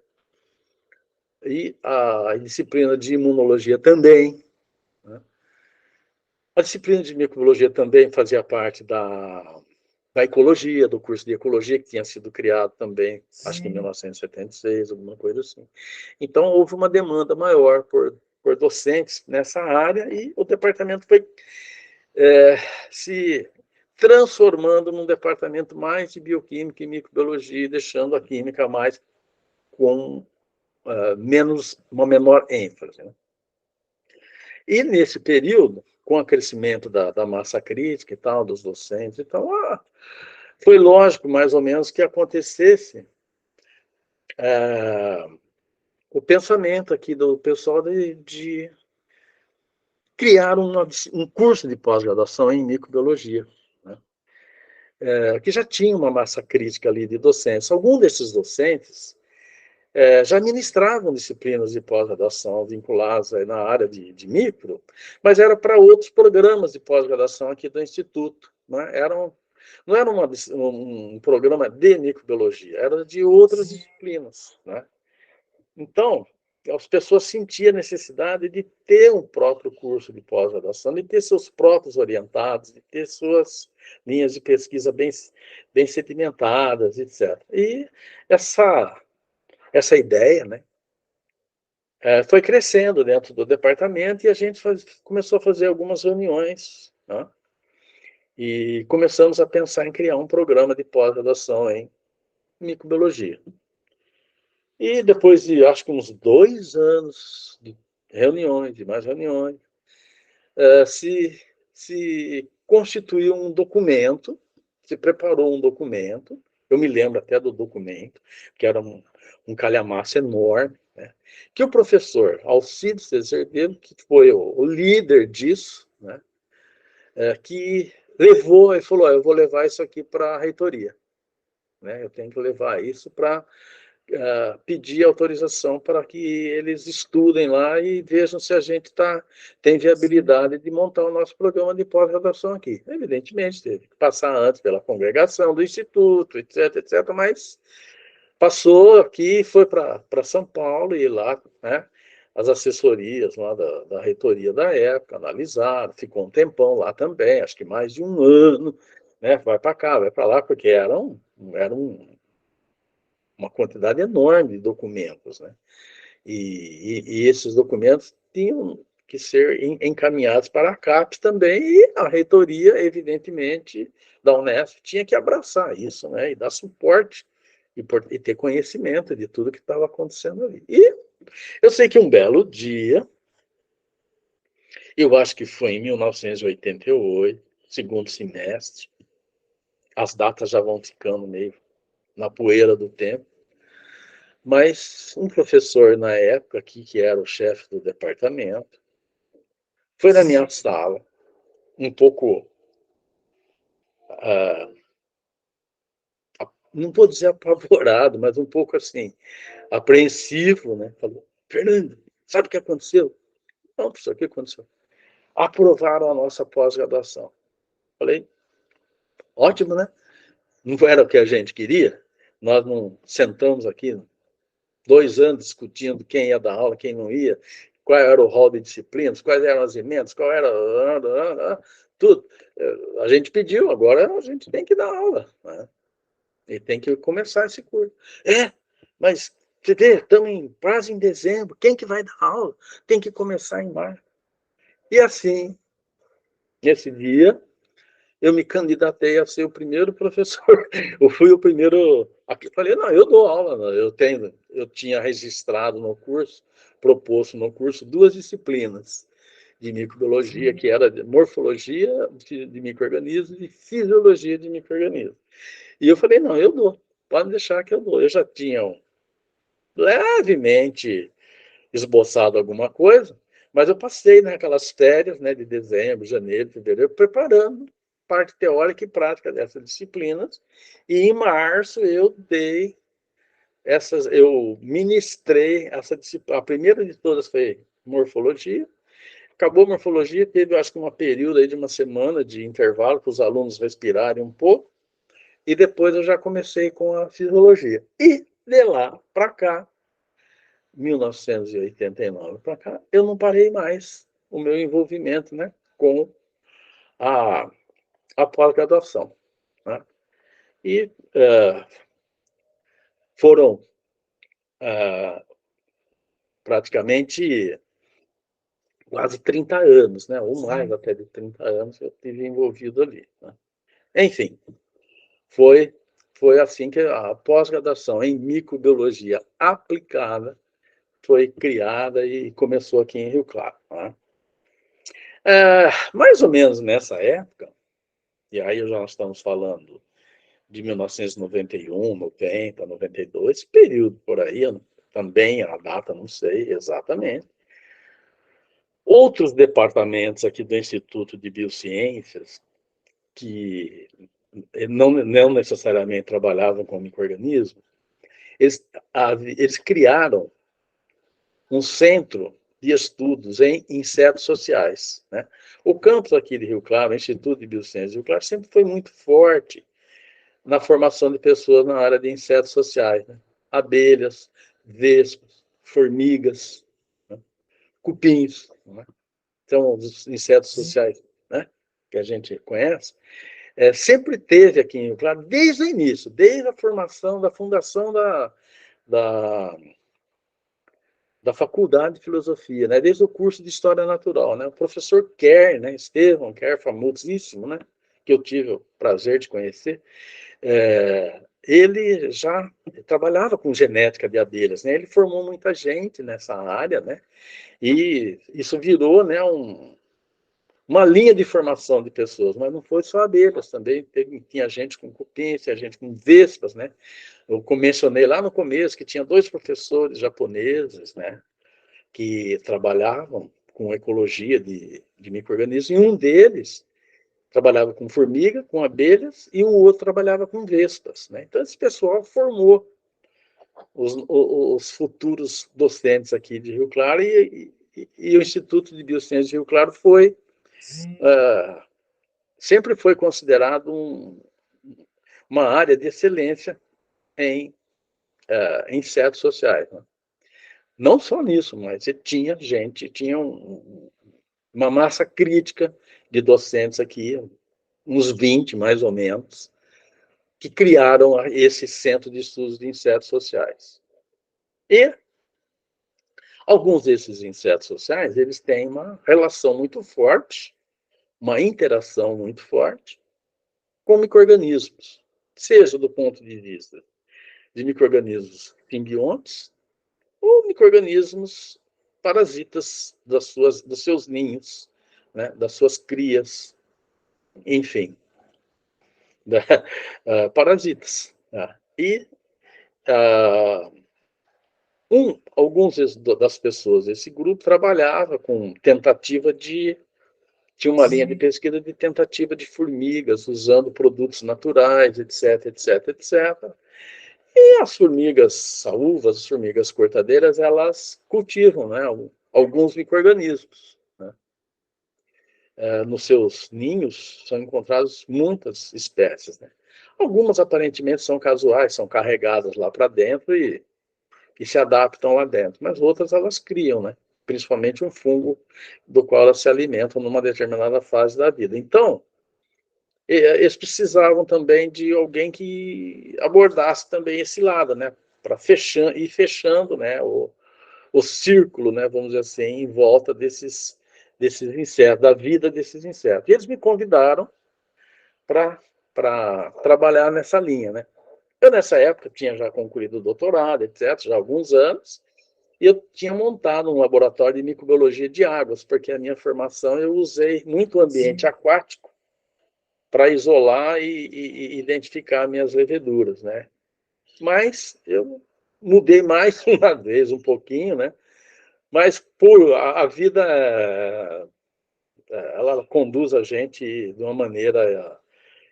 e a disciplina de imunologia também, né? A disciplina de microbiologia também fazia parte da ecologia, do curso de ecologia, que tinha sido criado também, acho que em 1976, alguma coisa assim. Então, houve uma demanda maior por docentes nessa área, e o departamento foi se transformando num departamento mais de bioquímica e microbiologia, deixando a química mais com uma menor ênfase, né? E nesse período, com o crescimento da massa crítica e tal, dos docentes, então, foi lógico, mais ou menos, que acontecesse o pensamento aqui do pessoal de criar um curso de pós-graduação em microbiologia, né? Que já tinha uma massa crítica ali de docentes. Alguns desses docentes já ministravam disciplinas de pós-graduação vinculadas na área de micro, mas era para outros programas de pós-graduação aqui do Instituto, né? Não era um programa de microbiologia, era de outras disciplinas, né? Então, as pessoas sentiam a necessidade de ter um próprio curso de pós-graduação, de ter seus próprios orientados, de ter suas linhas de pesquisa bem sedimentadas, etc. E essa ideia, né, foi crescendo dentro do departamento, e a gente começou a fazer algumas reuniões, né, e começamos a pensar em criar um programa de pós-graduação em microbiologia. E depois de, acho que uns 2 anos de reuniões, de mais reuniões, se constituiu um documento, se preparou um documento, eu me lembro até do documento, que era um calhamaço enorme, né, que o professor Alcides Herdeiro, que foi o líder disso, né, que levou e falou: eu vou levar isso aqui para a reitoria, né, eu tenho que levar isso para pedir autorização para que eles estudem lá e vejam se a gente tem viabilidade de montar o nosso programa de pós-graduação aqui. Evidentemente, teve que passar antes pela congregação do Instituto, etc., etc., mas passou aqui, foi para São Paulo, e lá, né, as assessorias lá da reitoria da época analisaram, ficou um tempão lá também, acho que mais de um ano, né, vai para cá, vai para lá, porque era uma quantidade enorme de documentos, né? E esses documentos tinham que ser encaminhados para a CAPES também, e a reitoria, evidentemente, da Unesp tinha que abraçar isso, né? E dar suporte e ter conhecimento de tudo que estava acontecendo ali. E eu sei que um belo dia, eu acho que foi em 1988, segundo semestre, as datas já vão ficando meio na poeira do tempo, mas um professor na época aqui, que era o chefe do departamento, foi na minha sala, um pouco, ah, não vou dizer apavorado, mas um pouco assim, apreensivo, né? Falou: Fernando, sabe o que aconteceu? Não, professor, o que aconteceu? Aprovaram a nossa pós-graduação. Falei: ótimo, né? Não era o que a gente queria? Nós não sentamos aqui 2 anos discutindo quem ia dar aula, quem não ia, qual era o rol de disciplinas, quais eram as emendas, qual era tudo. A gente pediu, agora a gente tem que dar aula, né? E tem que começar esse curso. Mas você vê, estamos quase em dezembro, quem que vai dar aula? Tem que começar em março. E assim, nesse dia, eu me candidatei a ser o primeiro professor. Eu fui o primeiro. Aqui falei: não, eu dou aula, não. Eu tinha registrado no curso, proposto no curso, 2 disciplinas de microbiologia, que era de morfologia de micro-organismos e fisiologia de micro-organismos. E eu falei: não, eu dou, pode deixar que eu dou. Eu já tinha levemente esboçado alguma coisa, mas eu passei naquelas férias, né, de dezembro, janeiro, fevereiro, preparando parte teórica e prática dessas disciplinas, e em março eu ministrei essa disciplina. A primeira de todas foi morfologia. Acabou a morfologia, teve, acho que, um período aí de uma semana de intervalo para os alunos respirarem um pouco, e depois eu já comecei com a fisiologia. E de lá para cá, 1989 para cá, eu não parei mais o meu envolvimento, né, com a, a pós-graduação. Né? E foram praticamente quase 30 anos, né, ou mais até de 30 anos, eu estive envolvido ali. Né? Enfim, foi, foi assim que a pós-graduação em microbiologia aplicada foi criada e começou aqui em Rio Claro. Né? Mais ou menos nessa época, e aí já nós estamos falando de 1991, 90, 92, período por aí, também a data não sei exatamente. Outros departamentos aqui do Instituto de Biociências, que não necessariamente trabalhavam com micro-organismos, eles criaram um centro de estudos em insetos sociais. Né? O campus aqui de Rio Claro, o Instituto de Biociências de Rio Claro, sempre foi muito forte na formação de pessoas na área de insetos sociais. Né? Abelhas, vespas, formigas, né? Cupins. Né? Então, os insetos sociais, né? Que a gente conhece, sempre teve aqui em Rio Claro, desde o início, desde a formação, da fundação da, da Faculdade de Filosofia, né? Desde o curso de História Natural. Né? O professor Kerr, né? Estevão Kerr, famosíssimo, né? Que eu tive o prazer de conhecer, ele já trabalhava com genética de abelhas, né? Ele formou muita gente nessa área, né? E isso virou, né, uma linha de formação de pessoas, mas não foi só abelhas, também tinha gente com cupins, tinha gente com vespas, né? Eu mencionei lá no começo que tinha 2 professores japoneses, né, que trabalhavam com ecologia de micro-organismos, e um deles trabalhava com formiga, com abelhas, e o outro trabalhava com vespas. Né? Então, esse pessoal formou os futuros docentes aqui de Rio Claro, e o Instituto de Biociências de Rio Claro sempre foi considerado uma área de excelência em insetos sociais. Né? Não só nisso, mas tinha gente, tinha uma massa crítica de docentes aqui, uns 20 mais ou menos, que criaram esse centro de estudos de insetos sociais. E alguns desses insetos sociais, eles têm uma relação muito forte, uma interação muito forte com micro-organismos, seja do ponto de vista de micro-organismos simbiontes ou micro-organismos parasitas dos seus ninhos, né, das suas crias, enfim, parasitas. Tá? E alguns das pessoas desse grupo trabalhava com tentativa de... Tinha uma linha de pesquisa de tentativa de formigas, usando produtos naturais, etc, etc, etc. E as formigas saúvas, as formigas cortadeiras, elas cultivam, né, alguns micro-organismos. Né? Nos seus ninhos são encontradas muitas espécies. Né? Algumas, aparentemente, são casuais, são carregadas lá para dentro e se adaptam lá dentro. Mas outras elas criam, né? Principalmente um fungo do qual elas se alimentam numa determinada fase da vida. Então, eles precisavam também de alguém que abordasse também esse lado, né? Para ir fechando, né? O círculo, né? Vamos dizer assim, em volta desses insetos, da vida desses insetos. E eles me convidaram para trabalhar nessa linha, né? Eu, nessa época, tinha já concluído o doutorado, etc., já há alguns anos, e eu tinha montado um laboratório de microbiologia de águas, porque a minha formação eu usei muito o ambiente aquático para isolar e identificar minhas leveduras, né? Mas eu mudei mais uma vez, um pouquinho, né? Mas, pô, a vida, ela conduz a gente de uma maneira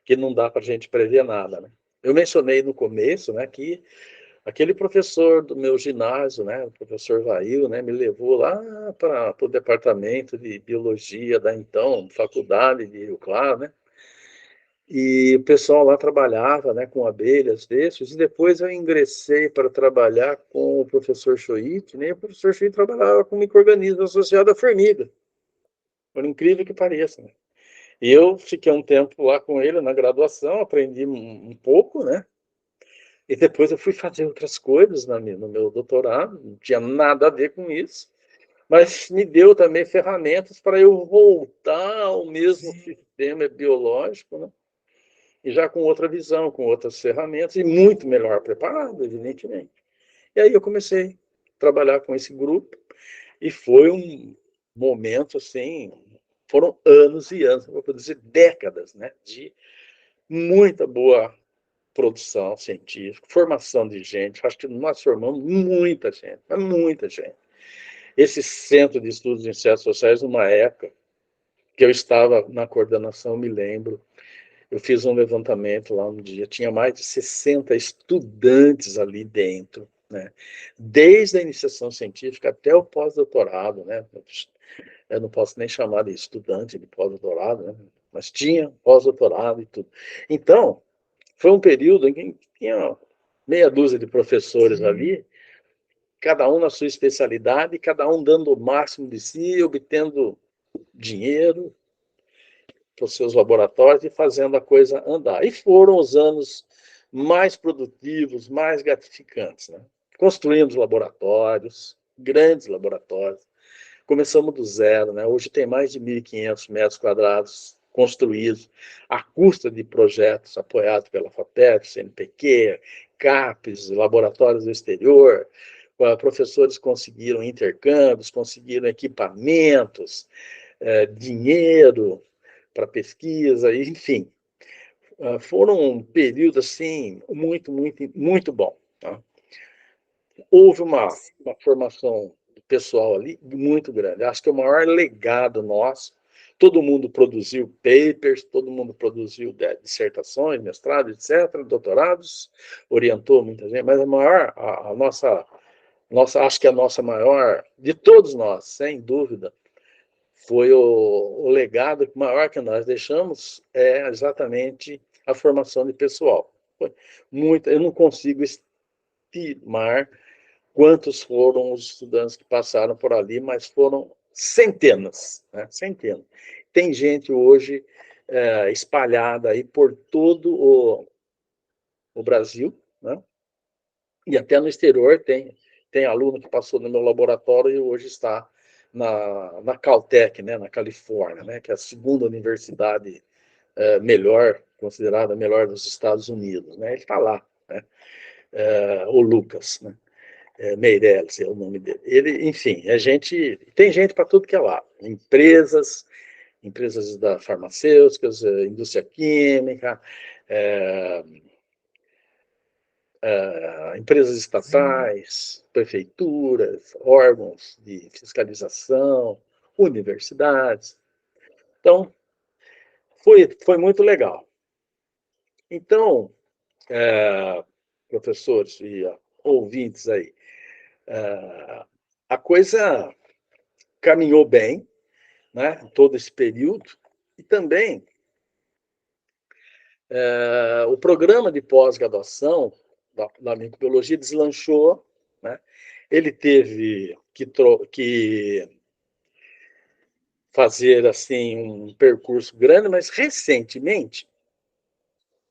que não dá para a gente prever nada, né? Eu mencionei no começo, né, que aquele professor do meu ginásio, né, o professor Vail, né, me levou lá para o departamento de biologia da então faculdade de Rio Claro, né? E o pessoal lá trabalhava, né, com abelhas desses, e depois eu ingressei para trabalhar com o professor Schoit, né? E o professor Schoit trabalhava com micro-organismos associados à formiga, por incrível que pareça, né? E eu fiquei um tempo lá com ele na graduação, aprendi um pouco, né? E depois eu fui fazer outras coisas no meu doutorado, não tinha nada a ver com isso, mas me deu também ferramentas para eu voltar ao mesmo sistema biológico, né? E já com outra visão, com outras ferramentas, e muito melhor preparado, evidentemente. E aí eu comecei a trabalhar com esse grupo, e foi um momento, assim, foram anos e anos, vou dizer décadas, né, de muita boa produção científica, formação de gente. Acho que nós formamos muita gente. Esse Centro de Estudos em Ciências Sociais, numa época que eu estava na coordenação, me lembro, eu fiz um levantamento lá um dia, tinha mais de 60 estudantes ali dentro, né? Desde a iniciação científica até o pós-doutorado, né? Eu não posso nem chamar de estudante de pós-doutorado, né? Mas tinha pós-doutorado e tudo. Então, foi um período em que tinha meia dúzia de professores ali, cada um na sua especialidade, cada um dando o máximo de si, obtendo dinheiro para os seus laboratórios e fazendo a coisa andar. E foram os anos mais produtivos, mais gratificantes, né? Construímos laboratórios, grandes laboratórios. Começamos do zero, né? Hoje tem mais de 1.500 metros quadrados construídos, à custa de projetos apoiados pela FAPESP, CNPq, CAPES, laboratórios do exterior. Professores conseguiram intercâmbios, conseguiram equipamentos, dinheiro para pesquisa, enfim. Foram um período assim muito bom. Tá? Houve uma formação pessoal ali muito grande. Acho que é o maior legado nosso. Todo mundo produziu papers, todo mundo produziu dissertações, mestrado, etc., doutorados, orientou muita gente, mas a nossa, acho que a nossa maior, de todos nós, sem dúvida, foi o legado maior que nós deixamos é exatamente a formação de pessoal. Foi muito, eu não consigo estimar quantos foram os estudantes que passaram por ali, mas foram centenas, né? Centenas. Tem gente hoje espalhada aí por todo o Brasil, né? E até no exterior tem aluno que passou no meu laboratório e hoje está na Caltech, né, na Califórnia, né, que é a segunda universidade melhor, considerada melhor dos Estados Unidos. Né? Ele está lá, né? O Lucas, né? Meirelles é o nome dele. Ele, enfim, tem gente para tudo que é lá. Empresas da farmacêuticas, indústria química, é, empresas estatais, prefeituras, órgãos de fiscalização, universidades. Então, foi muito legal. Então, professores e ouvintes aí, a coisa caminhou bem, né, todo esse período, e também o programa de pós-graduação da microbiologia deslanchou, né? Ele teve que fazer assim um percurso grande, mas recentemente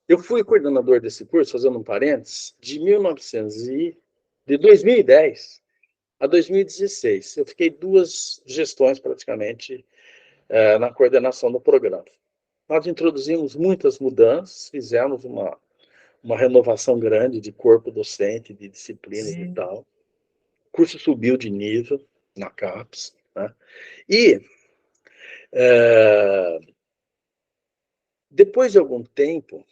eu fui coordenador desse curso, fazendo um parênteses, de 2010 a 2016. Eu fiquei 2 gestões praticamente na coordenação do programa. Nós introduzimos muitas mudanças, fizemos uma renovação grande de corpo docente, de disciplinas e tal. O curso subiu de nível na CAPES, né? E depois de algum tempo,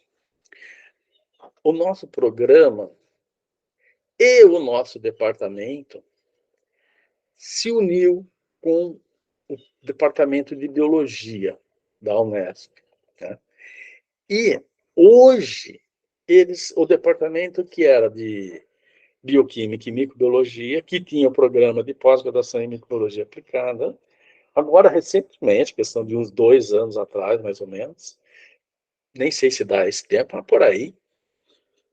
o nosso programa E o nosso departamento se uniu com o departamento de biologia da Unesp, né? E hoje o departamento que era de bioquímica e microbiologia, que tinha o programa de pós-graduação em microbiologia aplicada, agora recentemente, questão de uns 2 anos atrás, mais ou menos, nem sei se dá esse tempo, mas por aí,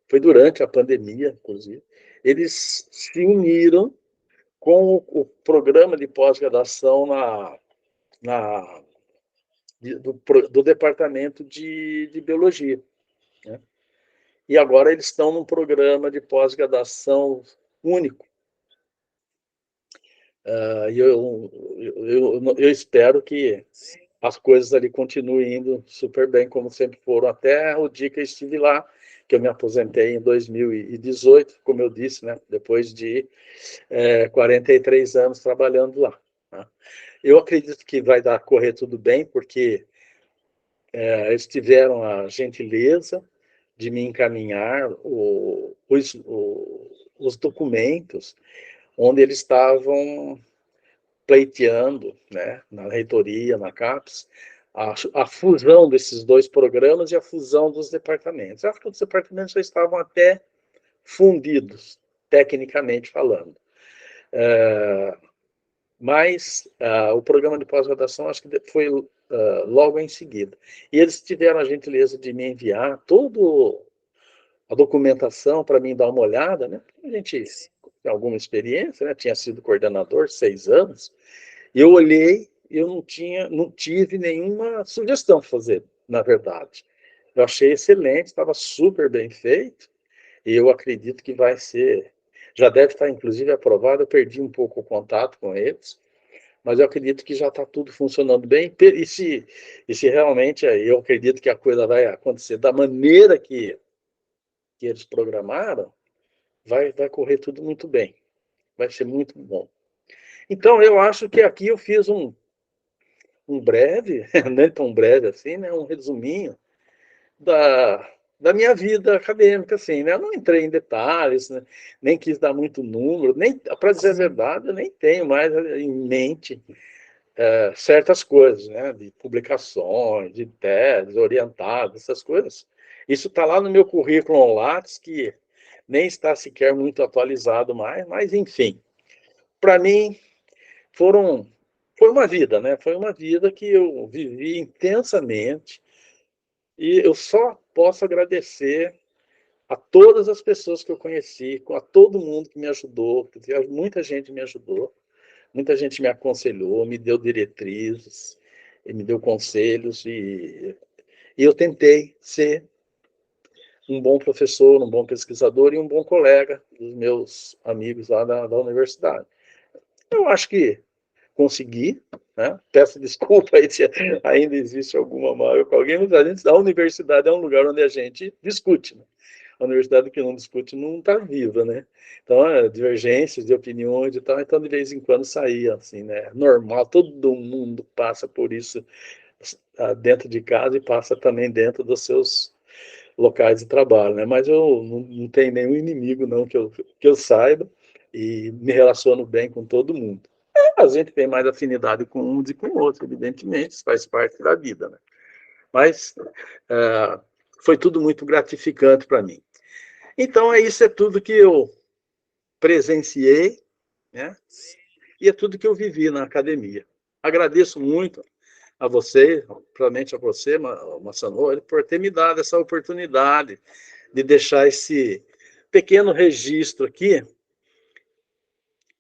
foi durante a pandemia, inclusive, eles se uniram com o programa de pós-graduação do departamento de biologia, né? E agora eles estão num programa de pós-graduação único. Eu espero que as coisas ali continuem indo super bem, como sempre foram, até o dia que eu estive lá, que eu me aposentei em 2018, como eu disse, né, depois de 43 anos trabalhando lá, né? Eu acredito que vai correr tudo bem, porque eles tiveram a gentileza de me encaminhar os documentos onde eles estavam pleiteando, né, na reitoria, na CAPES, a fusão desses dois programas e a fusão dos departamentos. Acho que os departamentos já estavam até fundidos, tecnicamente falando. Mas o programa de pós-graduação acho que foi logo em seguida. E eles tiveram a gentileza de me enviar toda a documentação para mim dar uma olhada, né? A gente tem alguma experiência, né? Tinha sido coordenador 6 anos, e eu olhei e eu não tive nenhuma sugestão para fazer, na verdade. Eu achei excelente, estava super bem feito, e eu acredito que vai ser, já deve estar inclusive aprovado. Eu perdi um pouco o contato com eles, mas eu acredito que já está tudo funcionando bem, e se realmente eu acredito que a coisa vai acontecer da maneira que eles programaram, vai correr tudo muito bem, vai ser muito bom. Então, eu acho que aqui eu fiz um breve, nem tão breve assim, né, um resuminho da minha vida acadêmica, assim, né? Eu não entrei em detalhes, né? Nem quis dar muito número, nem, para dizer a verdade, eu nem tenho mais em mente certas coisas, né? De publicações, de teses orientadas, essas coisas. Isso está lá no meu currículo Lattes, que nem está sequer muito atualizado mais, mas enfim, para mim foi uma vida, né? Foi uma vida que eu vivi intensamente, e eu só posso agradecer a todas as pessoas que eu conheci, a todo mundo que me ajudou, muita gente me ajudou, muita gente me aconselhou, me deu diretrizes, me deu conselhos, e eu tentei ser um bom professor, um bom pesquisador e um bom colega dos meus amigos lá da universidade. Eu acho que consegui, né? Peço desculpa aí se ainda existe alguma mágoa com alguém, mas a universidade é um lugar onde a gente discute, né? A universidade que não discute não está viva, né? Então, divergências de opiniões e tal, então de vez em quando saía, assim, né? Normal, todo mundo passa por isso dentro de casa e passa também dentro dos seus locais de trabalho, né? Mas eu não tenho nenhum inimigo, não, que eu saiba, e me relaciono bem com todo mundo. A gente tem mais afinidade com uns e com outros, evidentemente, isso faz parte da vida, né? Mas foi tudo muito gratificante para mim. Então, isso é tudo que eu presenciei, né? E é tudo que eu vivi na academia. Agradeço muito a você, principalmente a você, Massanori, por ter me dado essa oportunidade de deixar esse pequeno registro aqui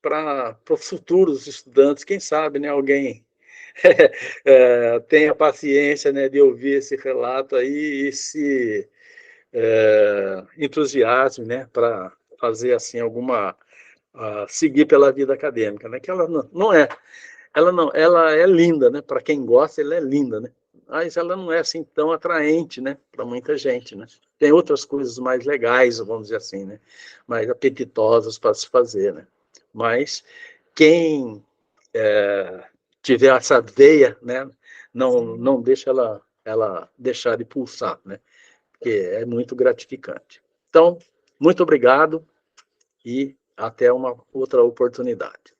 para os futuros estudantes, quem sabe, né, alguém tenha paciência, né, de ouvir esse relato aí e se entusiasme, né, para fazer assim seguir pela vida acadêmica, né, que ela ela é linda, né, para quem gosta, ela é linda, né, mas ela não é assim tão atraente, né, para muita gente, né. Tem outras coisas mais legais, vamos dizer assim, né, mais apetitosas para se fazer, né. Mas quem tiver essa veia, né, não deixa ela deixar de pulsar, né, porque é muito gratificante. Então, muito obrigado e até uma outra oportunidade.